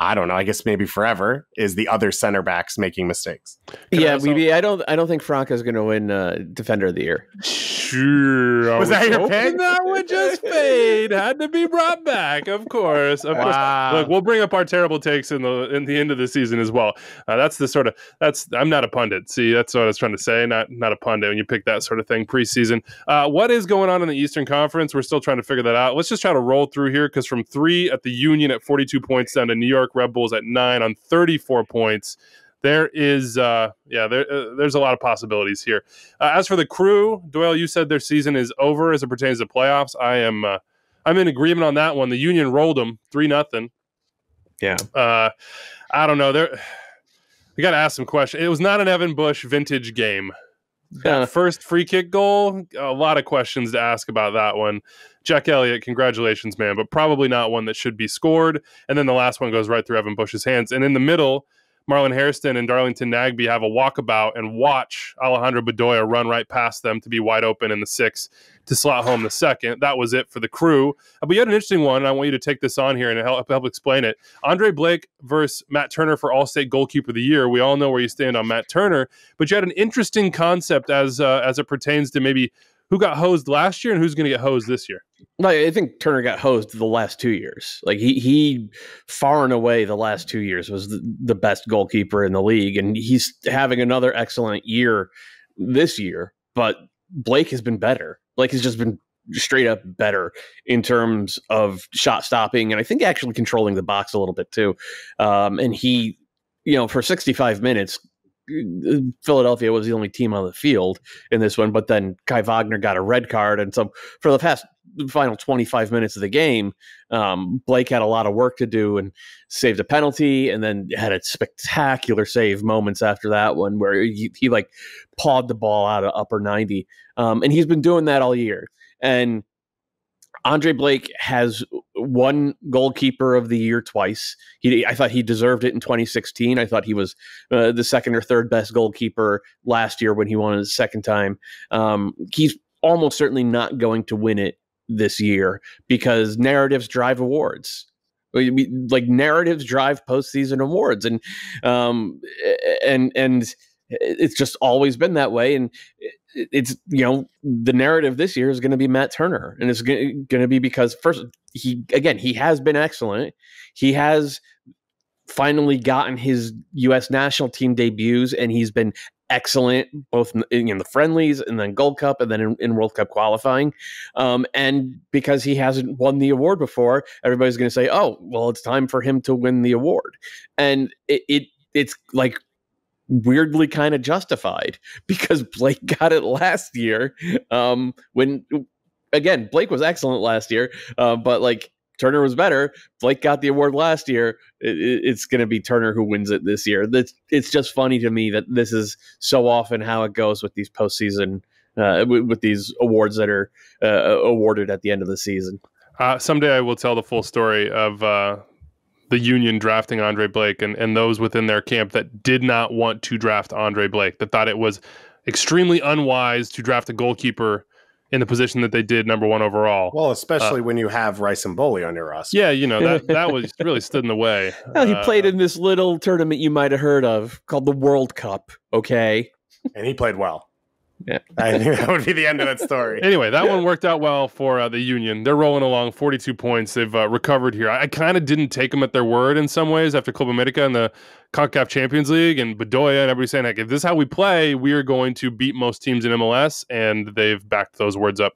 I don't know. I guess maybe forever is the other center backs making mistakes. I don't think Franco's going to win Defender of the Year. Sure. Was that your pick? That would just fade. Had to be brought back, of course. Wow. Look, we'll bring up our terrible takes in the end of the season as well. I'm not a pundit. See, that's what I was trying to say. Not a pundit when you pick that sort of thing preseason. What is going on in the Eastern Conference? We're still trying to figure that out. Let's just try to roll through here because from 3 at the Union at 42 points down to New York Red Bulls at 9 on 34 points. There is, there's a lot of possibilities here. As for the Crew, Doyle, you said their season is over as it pertains to playoffs. I'm in agreement on that one. The Union rolled them 3-0. Yeah. I don't know. We got to ask some questions. It was not an Evan Bush vintage game. First free kick goal, a lot of questions to ask about that one. Jack Elliott, congratulations, man, but probably not one that should be scored. And then the last one goes right through Evan Bush's hands. And in the middle, Marlon Hairston and Darlington Nagbe have a walkabout and watch Alejandro Bedoya run right past them to be wide open in the 6. to slot home the second. That was it for the Crew. But you had an interesting one, and I want you to take this on here and help explain it. Andre Blake versus Matt Turner for Allstate Goalkeeper of the Year. We all know where you stand on Matt Turner, but you had an interesting concept as it pertains to maybe who got hosed last year and who's going to get hosed this year. I think Turner got hosed the last 2 years. Like he far and away the last 2 years was the best goalkeeper in the league, and he's having another excellent year this year. But Blake has been better. Blake has just been straight up better in terms of shot stopping, and I think actually controlling the box a little bit too. And he, for 65 minutes. Philadelphia was the only team on the field in this one, but then Kai Wagner got a red card, and so for the final 25 minutes of the game, Blake had a lot of work to do and saved a penalty, and then had a spectacular save moments after that one where he like pawed the ball out of upper 90, and he's been doing that all year. And Andre Blake has won Goalkeeper of the Year twice. I thought he deserved it in 2016. I thought he was the second or third best goalkeeper last year when he won it the second time. He's almost certainly not going to win it this year because narratives drive awards. Narratives drive postseason awards, and it's just always been that way. And it's the narrative this year is going to be Matt Turner, and it's going to be because first he has been excellent. He has finally gotten his U.S. national team debuts, and he's been excellent both in the friendlies and then Gold Cup and then in World Cup qualifying. And because he hasn't won the award before, everybody's going to say, "Oh, well, it's time for him to win the award," and it's like weirdly kind of justified because Blake got it last year. When again, Blake was excellent last year, but like Turner was better. Blake got the award last year. It's going to be Turner who wins it this year. It's just funny to me that this is so often how it goes with these postseason, with these awards that are awarded at the end of the season. Someday I will tell the full story of the Union drafting Andre Blake and those within their camp that did not want to draft Andre Blake, that thought it was extremely unwise to draft a goalkeeper in the position that they did, number one overall. Well, especially when you have Rice and Bowley on your roster. Yeah, that was really stood in the way. Well, he played in this little tournament you might have heard of called the World Cup, okay? And he played well. Yeah, I think that would be the end of that story. Anyway, that one worked out well for the Union. They're rolling along, 42 points. They've recovered here. I kind of didn't take them at their word in some ways after Club America and the CONCACAF Champions League and Bedoya and everybody saying, like, if this is how we play, we are going to beat most teams in MLS, and they've backed those words up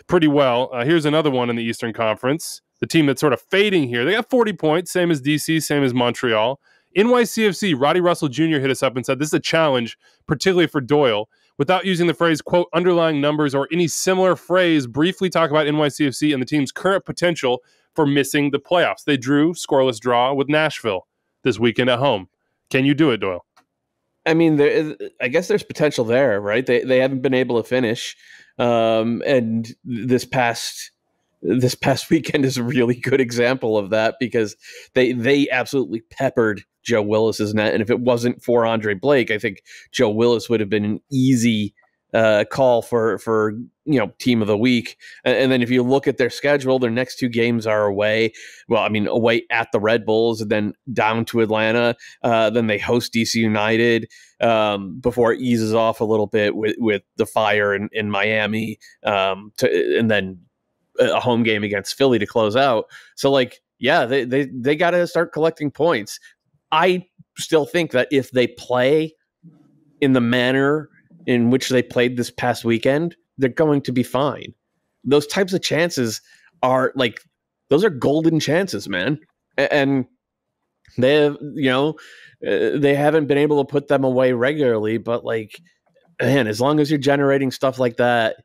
pretty well. Here's another one in the Eastern Conference. The team that's sort of fading here. They got 40 points, same as DC, same as Montreal. NYCFC, Roddy Russell Jr. hit us up and said, this is a challenge, particularly for Doyle. Without using the phrase, quote, underlying numbers or any similar phrase, briefly talk about NYCFC and the team's current potential for missing the playoffs. They drew scoreless draw with Nashville this weekend at home. Can you do it, Doyle? I mean, I guess there's potential there, right? They haven't been able to finish, and this past weekend is a really good example of that because they absolutely peppered Joe Willis's net, and if it wasn't for Andre Blake, I think Joe Willis would have been an easy call for team of the week. And then if you look at their schedule, their next two games are away. Well, I mean, away at the Red Bulls and then down to Atlanta. Then they host DC United before it eases off a little bit with the Fire in Miami, and then a home game against Philly to close out. So, like, yeah, they got to start collecting points. I still think that if they play in the manner in which they played this past weekend, they're going to be fine. Those types of chances are like, those are golden chances, man. And they have, they haven't been able to put them away regularly, but like, man, as long as you're generating stuff like that,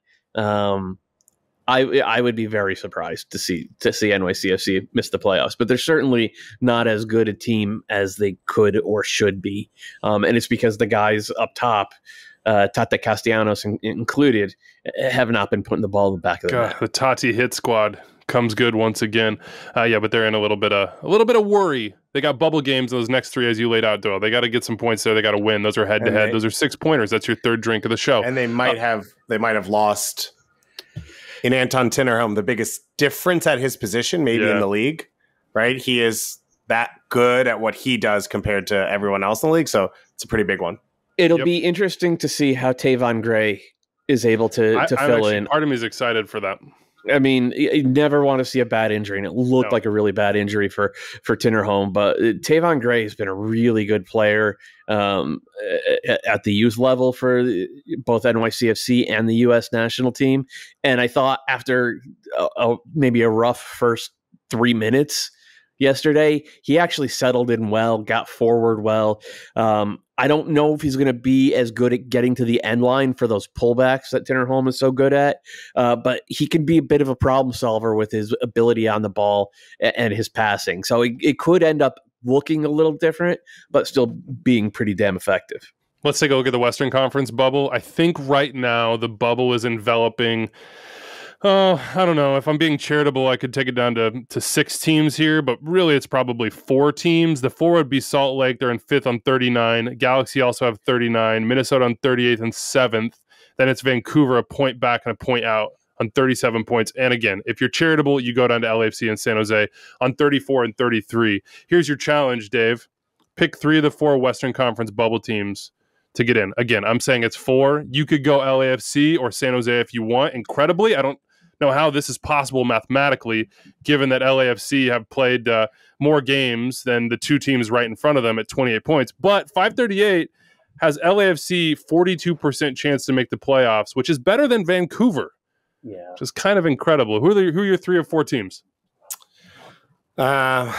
I would be very surprised to see NYCFC miss the playoffs, but they're certainly not as good a team as they could or should be. And it's because the guys up top, Tate Castellanos included, have not been putting the ball in the back of the net. The Tati hit squad comes good once again. But they're in a little bit of worry. They got bubble games in those next three, as you laid out, Doyle. They got to get some points there. They got to win. Those are head to head. Those are 6 pointers. That's your third drink of the show. And they might have lost in Anton Tinnerholm, the biggest difference at his position, maybe in the league, right? He is that good at what he does compared to everyone else in the league. So it's a pretty big one. It'll be interesting to see how Tavon Gray is able to fill in. Part of me is excited for that. I mean, you never want to see a bad injury, and it looked like a really bad injury for Tinnerholm. But Tavon Gray has been a really good player at the youth level for both NYCFC and the U.S. national team. And I thought after maybe a rough first 3 minutes yesterday, he actually settled in well, got forward well. I don't know if he's going to be as good at getting to the end line for those pullbacks that Tinnerholm is so good at, but he can be a bit of a problem solver with his ability on the ball and his passing. So it could end up looking a little different, but still being pretty damn effective. Let's take a look at the Western Conference bubble. I think right now the bubble is enveloping... I don't know. If I'm being charitable, I could take it down to 6 teams here, but really it's probably 4 teams. The 4 would be Salt Lake. They're in 5th on 39. Galaxy also have 39. Minnesota on 38th and 7th. Then it's Vancouver, a point back and a point out on 37 points. And again, if you're charitable, you go down to LAFC and San Jose on 34 and 33. Here's your challenge, Dave. Pick 3 of the 4 Western Conference bubble teams to get in. Again, I'm saying it's 4. You could go LAFC or San Jose if you want. Incredibly, I don't know how this is possible mathematically, given that LAFC have played more games than the 2 teams right in front of them at 28 points. But 538 has LAFC 42% chance to make the playoffs, which is better than Vancouver. Yeah, which is kind of incredible. Who are your 3 or 4 teams? I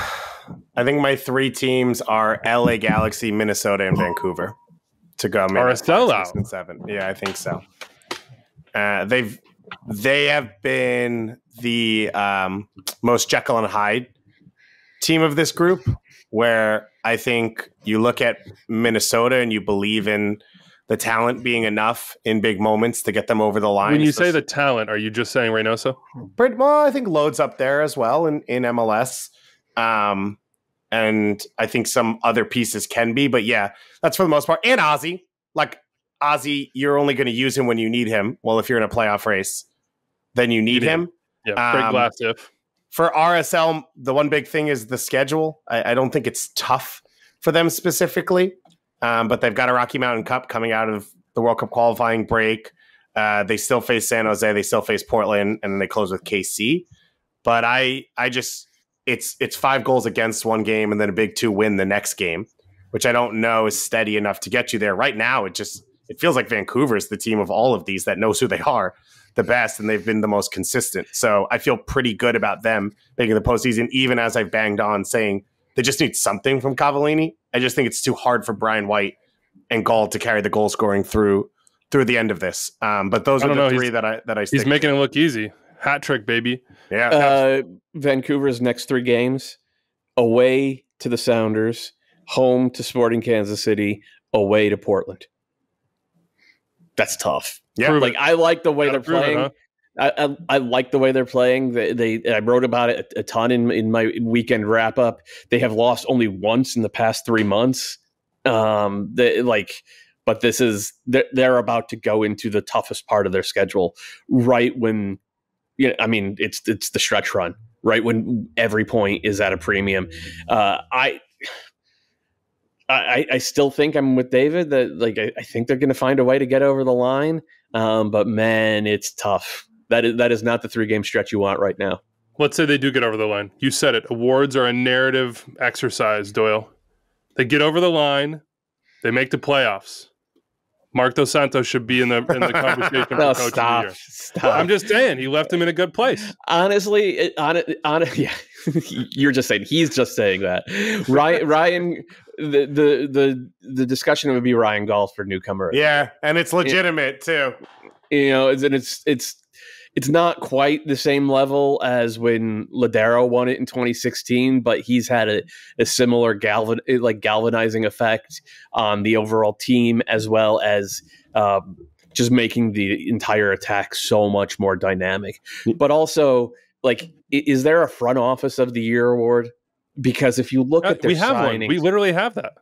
think my 3 teams are LA Galaxy, Minnesota, and Vancouver to go. Are a sellout. 6 and 7. Yeah, I think so. They have been the most Jekyll and Hyde team of this group, where I think you look at Minnesota and you believe in the talent being enough in big moments to get them over the line. When you say the talent, are you just saying Reynoso? Well, I think Lode's up there as well in MLS. And I think some other pieces can be, but yeah, that's for the most part. And Ozzy. Like, Ozzy, you're only going to use him when you need him. Well, if you're in a playoff race, then you need him. Yeah, great glass if. For RSL, the one big thing is the schedule. I don't think it's tough for them specifically, but they've got a Rocky Mountain Cup coming out of the World Cup qualifying break. They still face San Jose, they still face Portland, and then they close with KC. But I just it's 5 goals against one game and then a big 2 win the next game, which I don't know is steady enough to get you there. Right now, it feels like Vancouver is the team of all of these that knows who they are the best, and they've been the most consistent. So I feel pretty good about them making the postseason, even as I've banged on saying they just need something from Cavallini. I just think it's too hard for Brian White and Gall to carry the goal scoring through the end of this. But those are the 3 that I He's making it look easy. Hat trick, baby. Yeah. Vancouver's next 3 games: away to the Sounders, home to Sporting Kansas City, away to Portland. That's tough. Yeah, like I like the way they're playing. I like the way they're playing. I wrote about it a ton in my weekend wrap up. They have lost only once in the past 3 months. But this is they're about to go into the toughest part of their schedule right when it's the stretch run, right when every point is at a premium. I still think I'm with David that I think they're going to find a way to get over the line. But man, it's tough. That is not the 3-game stretch you want right now. Let's say they do get over the line. You said it. Awards are a narrative exercise, Doyle. They get over the line. They make the playoffs. Mark Dos Santos should be in the conversation for Coach of the Year. Stop. I'm just saying, he left him in a good place. Honestly, yeah. You're just saying he's just saying that. Ryan, the discussion would be Ryan Gall for newcomer. Yeah, and it's legitimate too. It's not quite the same level as when Ladero won it in 2016, but he's had a similar galvanizing effect on the overall team, as well as just making the entire attack so much more dynamic. But also, is there a front office of the year award? Because if you look at their we have signings, one. We literally have that.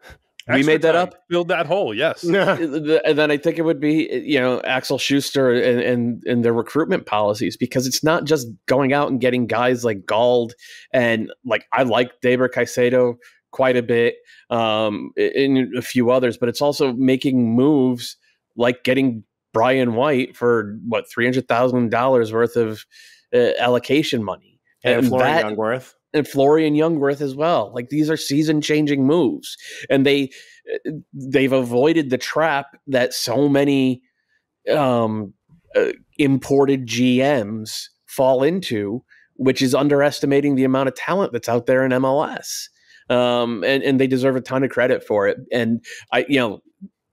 We made that up. Filled that hole. Yes. And then I think it would be, Axel Schuster and their recruitment policies, because it's not just going out and getting guys like Gald and like I like Daber Caicedo quite a bit, and a few others, but it's also making moves like getting Brian White for $300,000 worth of allocation money, and Florian Youngworth. And Florian Youngworth as well. Like, these are season-changing moves, and they've avoided the trap that so many imported GMs fall into, which is underestimating the amount of talent that's out there in MLS. And they deserve a ton of credit for it. And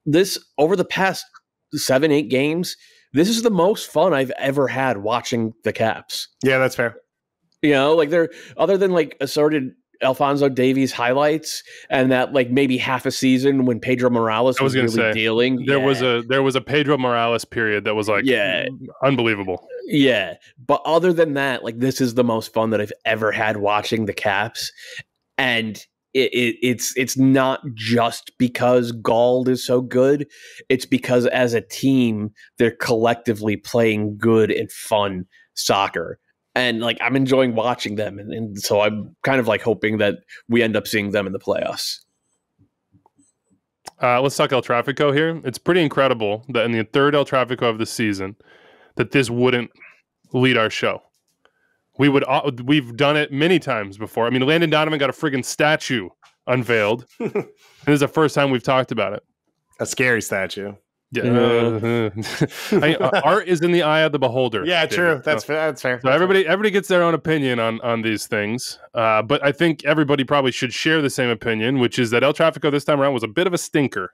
this over the past 7-8 games, this is the most fun I've ever had watching the Caps. Yeah, that's fair. They're, other than like assorted Alphonso Davies highlights and that like maybe half a season when Pedro Morales was really dealing. There was a Pedro Morales period that was like unbelievable. Yeah. But other than that, like, this is the most fun that I've ever had watching the Caps. And it's not just because Gald is so good. It's because as a team, they're collectively playing good and fun soccer. And like, I'm enjoying watching them. And so I'm kind of like hoping that we end up seeing them in the playoffs. Let's talk El Trafico here. It's pretty incredible that in the third El Trafico of the season, that this wouldn't lead our show. We've done it many times before. I mean, Landon Donovan got a friggin' statue unveiled. And this is the first time we've talked about it. A scary statue. Yeah. Art is in the eye of the beholder. Yeah, true. That's fair. So everybody gets their own opinion on these things. But I think everybody probably should share the same opinion, which is that El Trafico this time around was a bit of a stinker.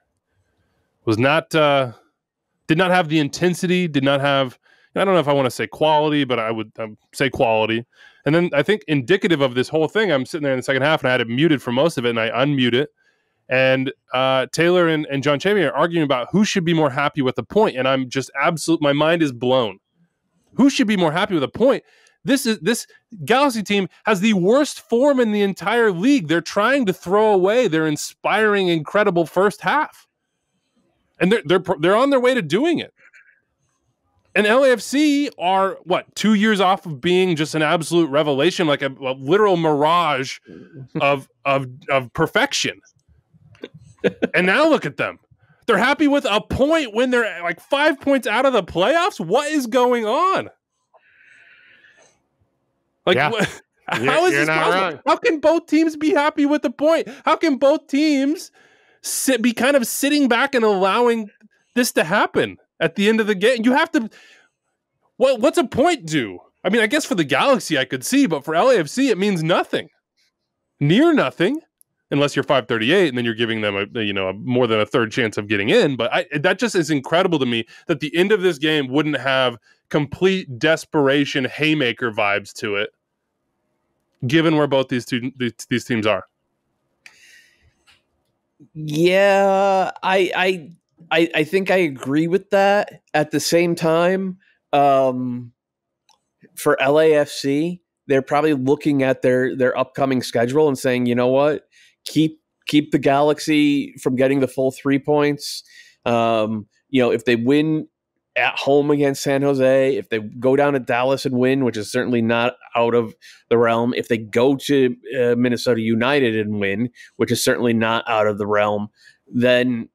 Was not did not have the intensity, did not have, I don't know if I want to say quality, but I would say quality. And then I think indicative of this whole thing, I'm sitting there in the second half and I had it muted for most of it and I unmute it. And Taylor and John Chamey are arguing about who should be more happy with the point. And I'm just my mind is blown. Who should be more happy with a point? This Galaxy team has the worst form in the entire league. They're trying to throw away their inspiring, incredible first half. And they're on their way to doing it. And LAFC are, 2 years off of being just an absolute revelation, like a literal mirage of perfection. And now look at them. They're happy with a point when they're like 5 points out of the playoffs. What is going on? Like, how is this possible? Wrong. How can both teams be happy with the point? How can both teams be kind of sitting back and allowing this to happen at the end of the game? You have to. What's a point do? I mean, I guess for the Galaxy I could see, but for LAFC it means nothing, near nothing. Unless you're 538, and then you're giving them a more than a third chance of getting in. But that just is incredible to me that the end of this game wouldn't have complete desperation haymaker vibes to it, given where both these teams are. Yeah, I think I agree with that. At the same time, for LAFC, they're probably looking at their upcoming schedule and saying, you know what? Keep the Galaxy from getting the full 3 points. If they win at home against San Jose, if they go down to Dallas and win, which is certainly not out of the realm, if they go to Minnesota United and win, which is certainly not out of the realm, then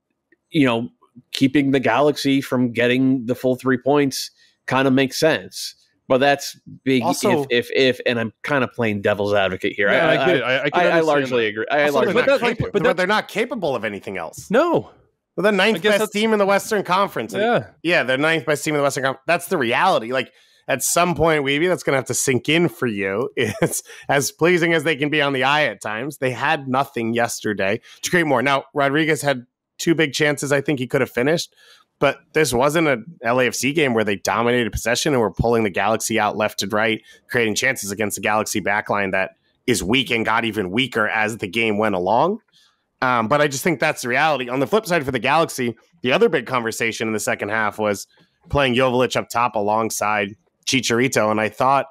keeping the Galaxy from getting the full 3 points kind of makes sense. But that's big also, if, and I'm kind of playing devil's advocate here. Yeah, I get it. I largely agree. But they're not capable of anything else. No. Well, the ninth best team in the Western Conference. Yeah, they're ninth best team in the Western Conference. That's the reality. Like, at some point, Weeby, that's going to have to sink in for you. It's as pleasing as they can be on the eye at times. They had nothing yesterday to create more. Now, Rodriguez had 2 big chances I think he could have finished. But this wasn't an LAFC game where they dominated possession and were pulling the Galaxy out left to right, creating chances against the Galaxy backline that is weak and got even weaker as the game went along. But I just think that's the reality. On the flip side for the Galaxy, the other big conversation in the second half was playing Joveljic up top alongside Chicharito. And I thought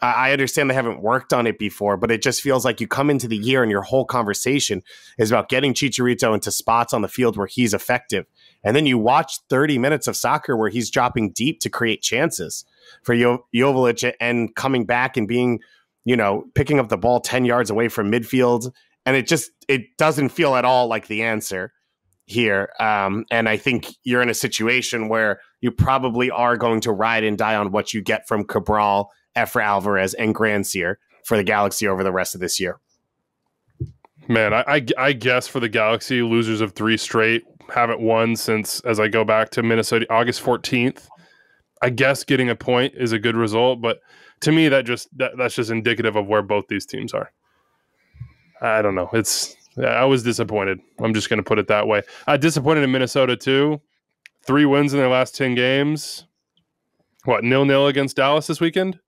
I understand they haven't worked on it before, but it just feels like you come into the year and your whole conversation is about getting Chicharito into spots on the field where he's effective. And then you watch 30 minutes of soccer where he's dropping deep to create chances for Joveljic and coming back and being, picking up the ball 10 yards away from midfield. And it doesn't feel at all like the answer here. And I think you're in a situation where you probably are going to ride and die on what you get from Cabral, Efra Alvarez, and Grandsir for the Galaxy over the rest of this year. Man, I guess for the Galaxy, losers of 3 straight, haven't won since, as I go back to Minnesota, August 14th. I guess getting a point is a good result, but to me, that's just indicative of where both these teams are. I don't know. I was disappointed. I'm just going to put it that way. Disappointed in Minnesota too. 3 wins in their last 10 games. What, 0-0 against Dallas this weekend?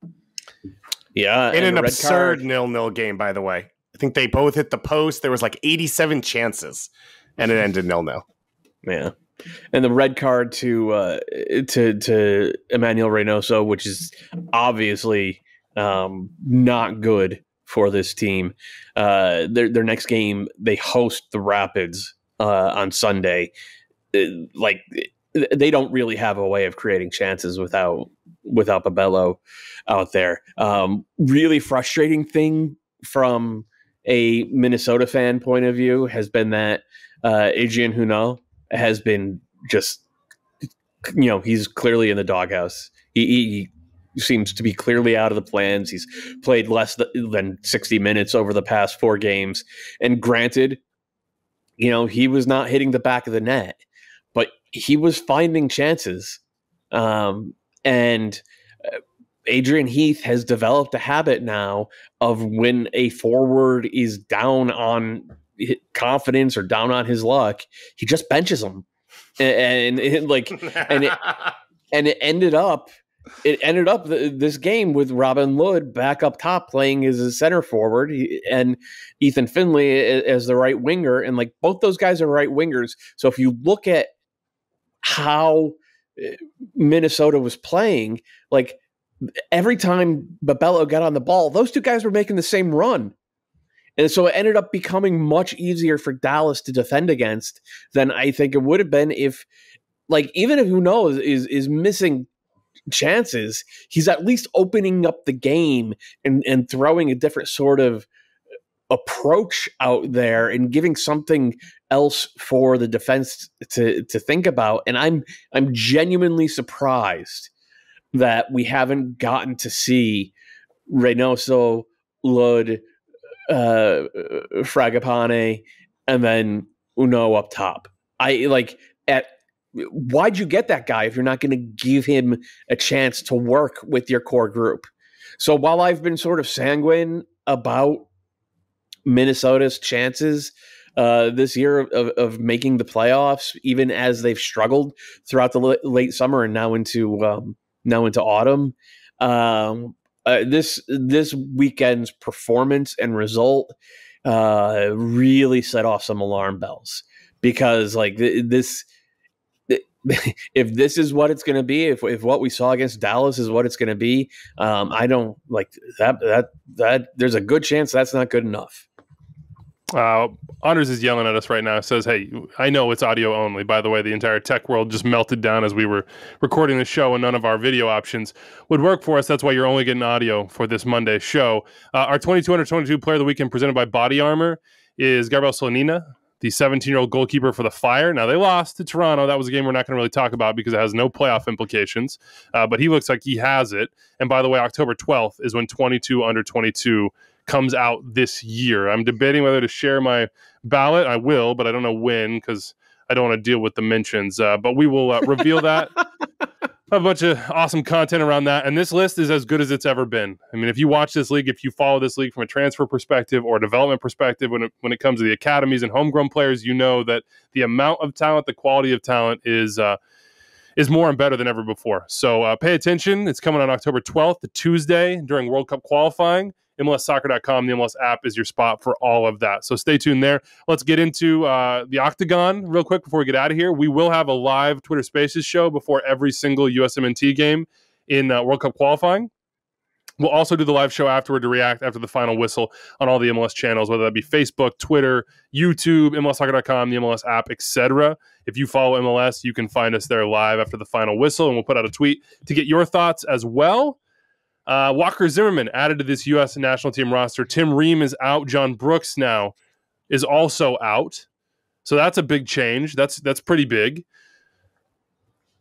Yeah. In an absurd 0-0 game, by the way. I think they both hit the post. There was like 87 chances, and it ended 0-0. Yeah. And the red card to Emmanuel Reynoso, which is obviously not good for this team. Their next game, they host the Rapids on Sunday. They don't really have a way of creating chances without Babello out there. Really frustrating thing from a Minnesota fan point of view has been that Adrien Huneau has been just, he's clearly in the doghouse. He seems to be clearly out of the plans. He's played less than 60 minutes over the past 4 games. And granted, he was not hitting the back of the net, but he was finding chances. And Adrian Heath has developed a habit now of when a forward is down on confidence or down on his luck, he just benches him. And it ended up this game with Robin Lod back up top playing as a center forward and Ethan Finlay as the right winger. And both those guys are right wingers. So if you look at how Minnesota was playing, every time Babello got on the ball, those 2 guys were making the same run. And so it ended up becoming much easier for Dallas to defend against than I think it would have been if, even if Huneau is missing chances, he's at least opening up the game and throwing a different sort of approach out there and giving something else for the defense to think about. And I'm genuinely surprised that we haven't gotten to see Reynoso, Lod, Fragapane, and then Huneau up top. Why'd you get that guy if you're not going to give him a chance to work with your core group? So while I've been sort of sanguine about Minnesota's chances this year of making the playoffs, even as they've struggled throughout the late summer and now into autumn, this weekend's performance and result really set off some alarm bells, because if this is what it's going to be, if what we saw against Dallas is what it's going to be, I don't that there's a good chance that's not good enough. Honors is yelling at us right now. Says, hey, I know it's audio only. By the way, the entire tech world just melted down as we were recording the show, and none of our video options would work for us. That's why you're only getting audio for this Monday show. Our 22 player of the weekend presented by Body Armor is Gabriel Solnina, the 17-year-old goalkeeper for the Fire. Now, they lost to Toronto. That was a game we're not going to really talk about because it has no playoff implications, but he looks like he has it. And by the way, October 12th is when 22 under 22 comes out this year. I'm debating whether to share my ballot. I will, but I don't know when because I don't want to deal with the mentions. But we will reveal that. A bunch of awesome content around that. And this list is as good as it's ever been. I mean, if you watch this league, if you follow this league from a transfer perspective or a development perspective, when it comes to the academies and homegrown players, you know that the amount of talent, the quality of talent is more and better than ever before. So pay attention. It's coming on October 12th, the Tuesday during World Cup qualifying. MLSsoccer.com, the MLS app is your spot for all of that. So stay tuned there. Let's get into the Octagon real quick before we get out of here. We will have a live Twitter Spaces show before every single USMNT game in World Cup qualifying. We'll also do the live show afterward to react after the final whistle on all the MLS channels, whether that be Facebook, Twitter, YouTube, MLSsoccer.com, the MLS app, etc. If you follow MLS, you can find us there live after the final whistle, and we'll put out a tweet to get your thoughts as well. Walker Zimmerman added to this U.S. national team roster. Tim Ream is out. John Brooks now is also out. So that's a big change. That's pretty big.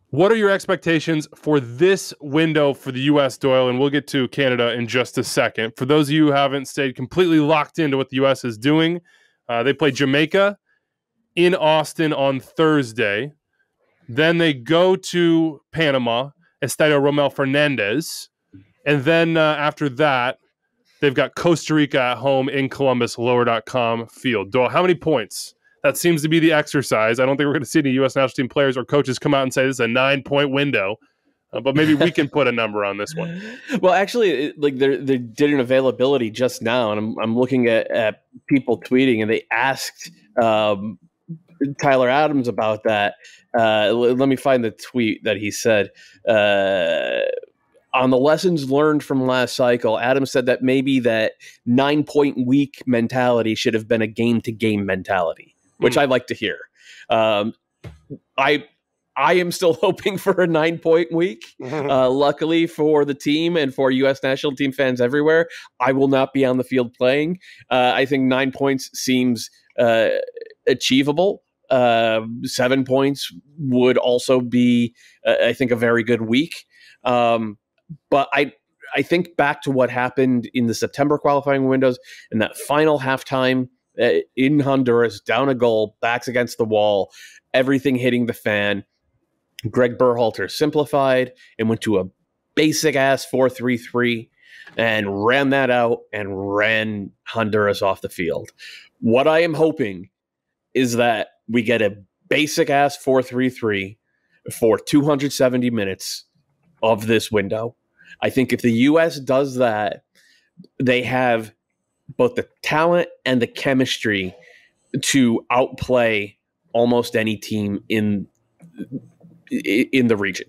What are your expectations for this window for the U.S., Doyle? And we'll get to Canada in just a second. For those of you who haven't stayed completely locked into what the U.S. is doing, they play Jamaica in Austin on Thursday. Then they go to Panama, Estadio Romel Fernandez. And then after that, they've got Costa Rica at home in Columbus, lower.com field. Doyle, how many points? That seems to be the exercise. I don't think we're going to see any U.S. national team players or coaches come out and say this is a 9-point window, but maybe we can put a number on this one. Well, actually, they did an availability just now, and I'm looking at people tweeting, and they asked Tyler Adams about that. Let me find the tweet that he said. On the lessons learned from last cycle, Adams said that maybe that 9-point week mentality should have been a game-to-game mentality, which I like to hear. I am still hoping for a 9-point week. Luckily for the team and for U.S. national team fans everywhere, I will not be on the field playing. I think 9 points seems achievable. 7 points would also be, I think, a very good week. But I think back to what happened in the September qualifying windows and that final halftime in Honduras, down a goal, backs against the wall, everything hitting the fan. Greg Berhalter simplified and went to a basic-ass 4-3-3 and ran that out and ran Honduras off the field. What I am hoping is that we get a basic-ass 4-3-3 for 270 minutes of this window. I think if the U.S. does that, they have both the talent and the chemistry to outplay almost any team in the region.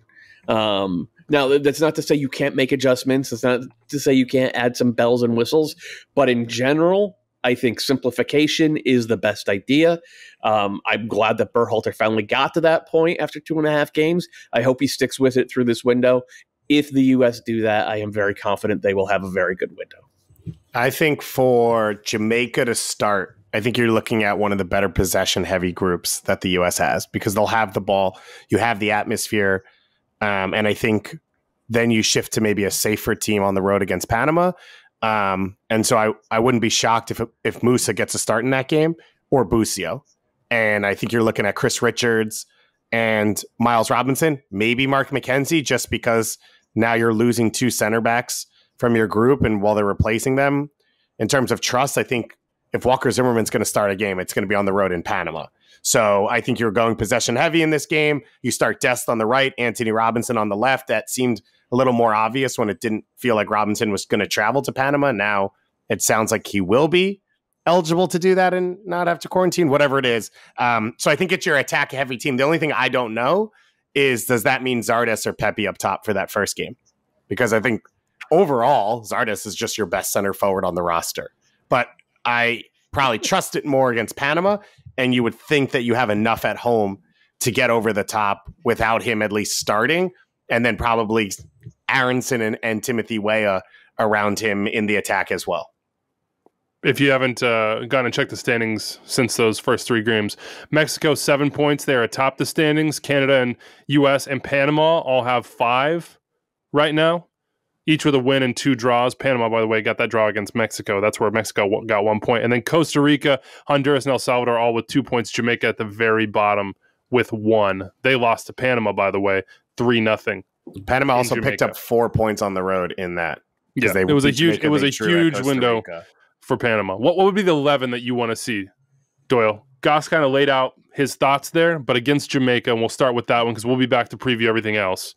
Now, that's not to say you can't make adjustments. It's not to say you can't add some bells and whistles. But in general, I think simplification is the best idea. I'm glad that Berhalter finally got to that point after 2.5 games. I hope he sticks with it through this window. If the U.S. do that, I am very confident they will have a very good window. I think for Jamaica to start, I think you're looking at one of the better possession-heavy groups that the U.S. has because they'll have the ball, you have the atmosphere, and I think then you shift to maybe a safer team on the road against Panama. And so I wouldn't be shocked if Musa gets a start in that game or Busio. And I think you're looking at Chris Richards and Miles Robinson, maybe Mark McKenzie, just because now you're losing 2 center backs from your group. And while they're replacing them in terms of trust, I think if Walker Zimmerman's going to start a game, it's going to be on the road in Panama. So I think you're going possession heavy in this game. You start Dest on the right, Anthony Robinson on the left. That seemed a little more obvious when it didn't feel like Robinson was going to travel to Panama. Now it sounds like he will be eligible to do that and not have to quarantine, whatever it is. So I think it's your attack heavy team. The only thing I don't know is, does that mean Zardes or Pepe up top for that first game? Because I think overall, Zardes is just your best center forward on the roster. But I probably trust it more against Panama, and you would think that you have enough at home to get over the top without him at least starting, and then probably Aronson and Timothy Weah around him in the attack as well. If you haven't gone and checked the standings since those first 3 games, Mexico 7 points. They're atop the standings. Canada and U.S. and Panama all have 5 right now, each with a win and 2 draws. Panama, by the way, got that draw against Mexico. That's where Mexico got 1 point. And then Costa Rica, Honduras, and El Salvador all with 2 points. Jamaica at the very bottom with 1. They lost to Panama, by the way, 3-0. Panama also picked up 4 points on the road in that. Yeah, it was a huge window for Panama. What would be the 11 that you want to see, Doyle? Goss kind of laid out his thoughts there, but against Jamaica, and we'll start with that one because we'll be back to preview everything else.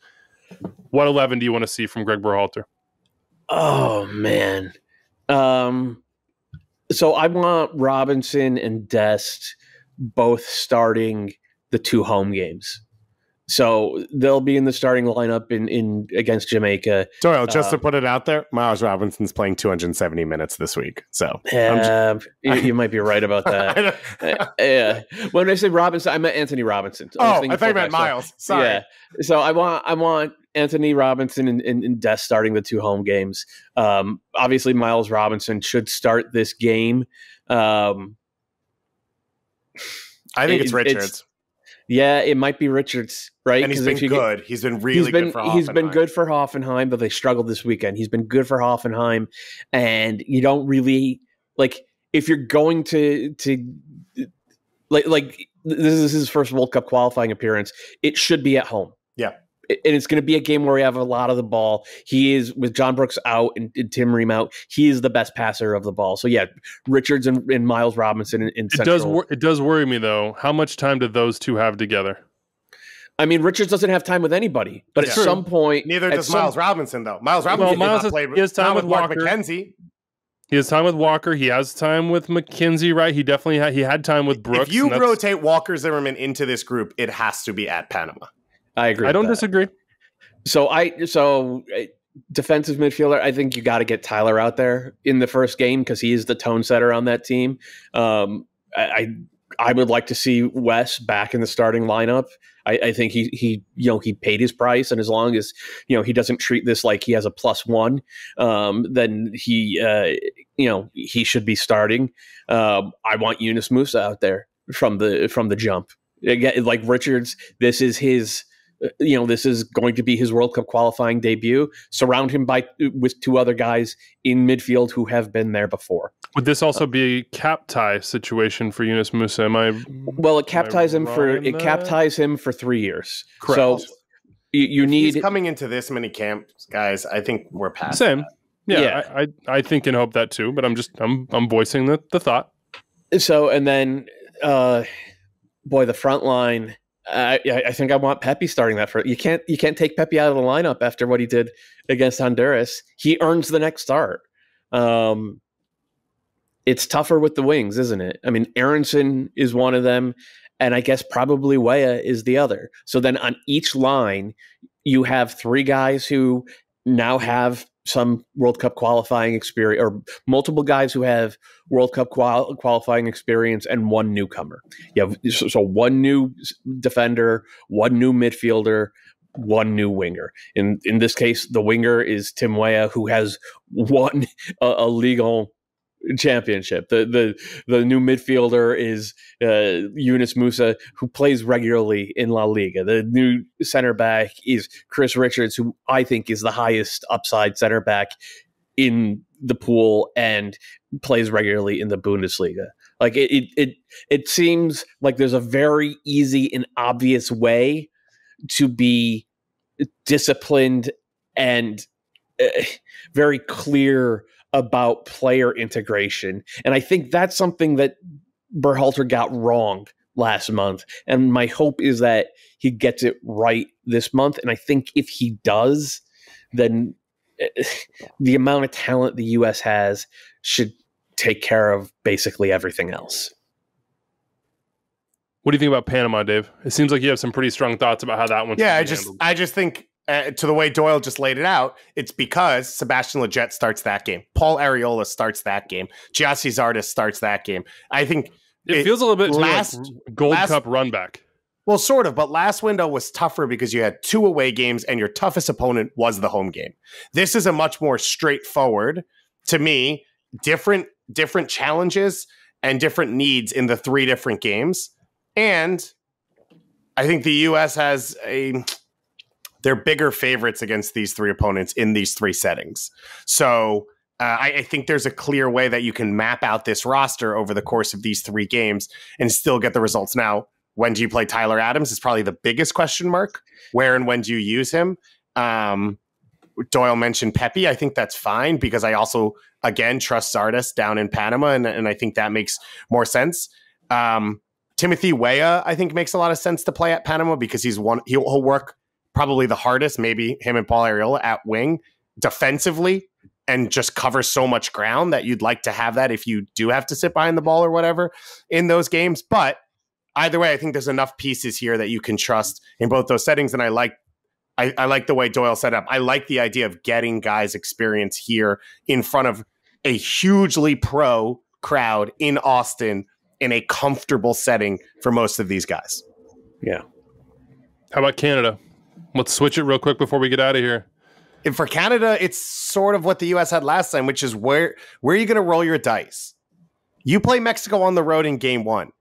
What 11 do you want to see from Greg Berhalter? Oh, man. So I want Robinson and Dest both starting the 2 home games. So they'll be in the starting lineup in against Jamaica. Doyle, just to put it out there, Miles Robinson's playing 270 minutes this week. So you might be right about that. Yeah. When I say Robinson, I meant Anthony Robinson. I thought you meant Miles. Sorry. Yeah. So I want Anthony Robinson and Des starting the 2 home games. Obviously, Miles Robinson should start this game. I think it's Richards. Yeah, it might be Richards, right? And he's been good. He's been really good for Hoffenheim. He's been good for Hoffenheim, but they struggled this weekend. He's been good for Hoffenheim, and you don't really like if you're going to like this is his first World Cup qualifying appearance. It should be at home. Yeah. And it's going to be a game where we have a lot of the ball. He is, with John Brooks out and Tim Ream out, he is the best passer of the ball. So, yeah, Richards and Miles Robinson in central. It does worry me, though. How much time do those two have together? I mean, Richards doesn't have time with anybody. But at some point... Neither does Miles Robinson, though. Miles Robinson he has time with Walker. McKenzie. He has time with Walker. He has time with McKenzie, right? He definitely had time with Brooks. If you rotate Walker Zimmerman into this group, it has to be at Panama. I agree. I don't disagree. So defensive midfielder, I think you got to get Tyler out there in the first game because he is the tone setter on that team. I would like to see Wes back in the starting lineup. I think he paid his price, and as long as he doesn't treat this like he has a +1, then he should be starting. I want Yunus Musa out there from the jump. Again, like Richards, this is his. This is going to be his World Cup qualifying debut. Surround him with 2 other guys in midfield who have been there before. Would this also be a cap tie situation for Yunus Musa? It cap ties him for 3 years. Correct. So you need he's coming into this many camps, guys. I think we're past same. That. Yeah. I think and hope that too. But I'm voicing the thought. So and then the front line. I think I want Pepe starting that for you. Can't take Pepe out of the lineup after what he did against Honduras. He earns the next start. It's tougher with the wings, isn't it? I mean, Aronson is one of them, and I guess probably Weah is the other. So then on each line, you have 3 guys who now have some World Cup qualifying experience, or multiple guys who have World Cup qualifying experience, and 1 newcomer. You have so 1 new defender, 1 new midfielder, 1 new winger. In this case, the winger is Tim Weah, who has won a legal championship. The new midfielder is Yunus Musa, who plays regularly in La Liga. The new center back is Chris Richards, who I think is the highest upside center back in the pool and plays regularly in the Bundesliga. Like it seems like there's a very easy and obvious way to be disciplined and very clear about player integration. And I think that's something that Berhalter got wrong last month. And my hope is that he gets it right this month. And I think if he does, then the amount of talent the U.S. has should take care of basically everything else. What do you think about Panama, Dave? It seems like you have some pretty strong thoughts about how that one. Yeah, I just think to the way Doyle just laid it out, it's because Sebastian Lletget starts that game. Paul Areola starts that game. Giassi Zardes starts that game. I think it feels a little bit like Gold Cup run back. Well, sort of, but last window was tougher because you had 2 away games and your toughest opponent was the home game. This is a much more straightforward, to me, different challenges and different needs in the 3 different games. And I think the U.S. has they're bigger favorites against these 3 opponents in these 3 settings. So I think there's a clear way that you can map out this roster over the course of these 3 games and still get the results. Now, when do you play Tyler Adams is probably the biggest question mark. Where and when do you use him? Doyle mentioned Pepe. I think that's fine because I also, again, trust Zardes down in Panama, and I think that makes more sense. Timothy Weah, I think, makes a lot of sense to play at Panama because he'll work probably the hardest, maybe him and Paul Areola at wing defensively, and just cover so much ground that you'd like to have that if you do have to sit behind the ball or whatever in those games. But either way, I think there's enough pieces here that you can trust in both those settings. And I like the way Doyle set up. I like the idea of getting guys experience here in front of a hugely pro crowd in Austin in a comfortable setting for most of these guys. Yeah. How about Canada? Let's switch it real quick before we get out of here. And for Canada, it's sort of what the U.S. had last time, which is where are you going to roll your dice? You play Mexico on the road in game one.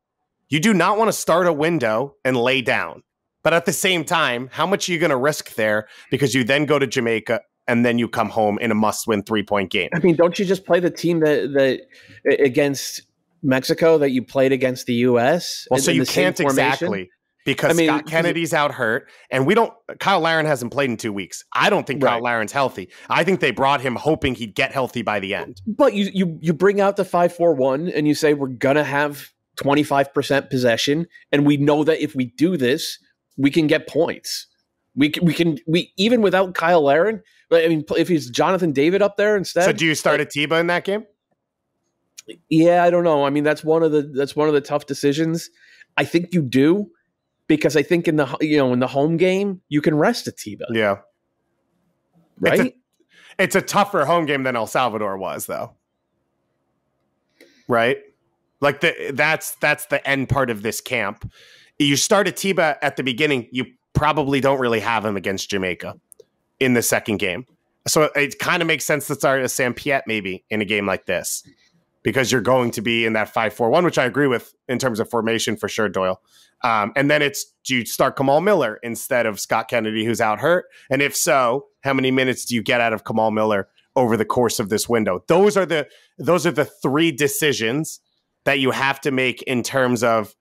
You do not want to start a window and lay down. But at the same time, how much are you going to risk there? Because you then go to Jamaica and then you come home in a must-win 3-point game. I mean, don't you just play the team that against Mexico that you played against the U.S.? Well, so you can't exactly. Because Scott Kennedy's out hurt, and Kyle Larin hasn't played in 2 weeks. I don't think Kyle Larin's healthy. I think they brought him hoping he'd get healthy by the end. But you bring out the 5-4-1 and you say we're gonna have 25% possession, and we know that if we do this, we can get points. We can even without Kyle Larin. I mean, if he's Jonathan David up there instead. So do you start Atiba in that game? Yeah, I don't know. I mean, that's one of the tough decisions. I think you do. Because I think in the home game you can rest Atiba. Yeah, right. It's a tougher home game than El Salvador was, though. Right, like that's the end part of this camp. You start Atiba at the beginning. You probably don't really have him against Jamaica in the second game, so it kind of makes sense to start a Sam Piet maybe in a game like this because you're going to be in that 5-4-1, which I agree with in terms of formation for sure, Doyle. And then do you start Kamal Miller instead of Scott Kennedy, who's out hurt? And if so, how many minutes do you get out of Kamal Miller over the course of this window? Those are the three decisions that you have to make in terms of,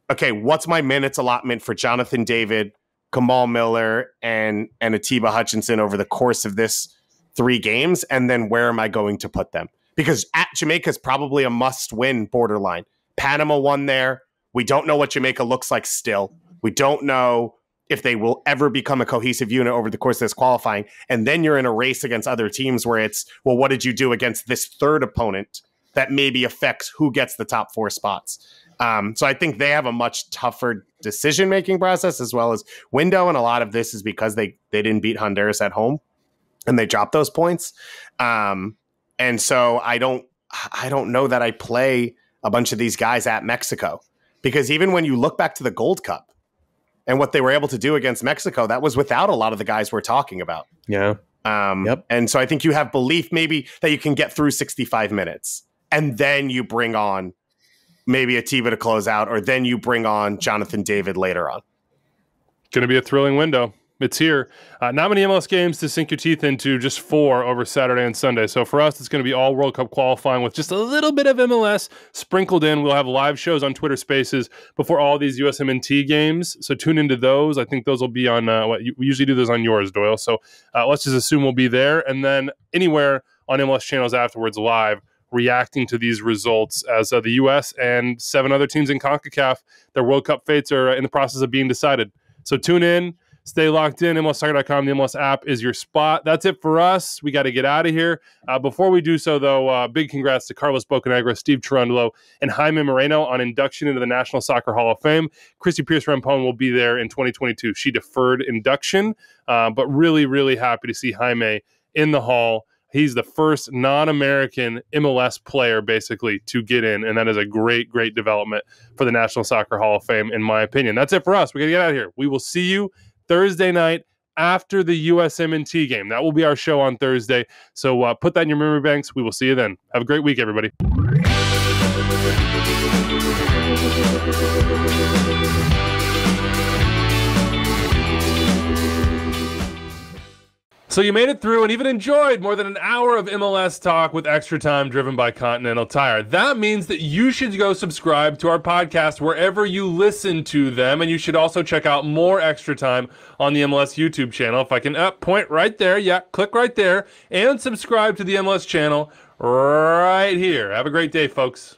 okay, what's my minutes allotment for Jonathan David, Kamal Miller, and Atiba Hutchinson over the course of this 3 games? And then where am I going to put them? Because at Jamaica is probably a must-win borderline. Panama won there. We don't know what Jamaica looks like still. We don't know if they will ever become a cohesive unit over the course of this qualifying. And then you're in a race against other teams where it's, well, what did you do against this third opponent that maybe affects who gets the top 4 spots? So I think they have a much tougher decision-making process as well as window. And a lot of this is because they didn't beat Honduras at home and they dropped those points. And so I don't know that I play a bunch of these guys at Mexico. Because even when you look back to the Gold Cup and what they were able to do against Mexico, that was without a lot of the guys we're talking about. Yeah. Yep. And so I think you have belief maybe that you can get through 65 minutes. And then you bring on maybe Atiba to close out, or then you bring on Jonathan David later on. Going to be a thrilling window. It's here. Not many MLS games to sink your teeth into, just 4 over Saturday and Sunday. So for us, it's going to be all World Cup qualifying with just a little bit of MLS sprinkled in. We'll have live shows on Twitter Spaces before all these USMNT games. So tune into those. I think those will be on, we usually do those on yours, Doyle. So let's just assume we'll be there. And then anywhere on MLS channels afterwards live, reacting to these results as the U.S. and 7 other teams in CONCACAF, their World Cup fates are in the process of being decided. So tune in. Stay locked in. MLSsoccer.com, the MLS app is your spot. That's it for us. We got to get out of here. Before we do so, though, big congrats to Carlos Bocanegra, Steve Cherundolo, and Jaime Moreno on induction into the National Soccer Hall of Fame. Chrissy Pierce-Rampone will be there in 2022. She deferred induction, but really, really happy to see Jaime in the Hall. He's the first non-American MLS player, basically, to get in, and that is a great, great development for the National Soccer Hall of Fame, in my opinion. That's it for us. We got to get out of here. We will see you Thursday night after the USMNT game. That will be our show on Thursday. So put that in your memory banks. We will see you then. Have a great week, everybody. So you made it through and even enjoyed more than an hour of MLS talk with Extra Time driven by Continental Tire. That means that you should go subscribe to our podcast wherever you listen to them, and you should also check out more Extra Time on the MLS YouTube channel. If I can point right there, yeah, click right there, and subscribe to the MLS channel right here. Have a great day, folks.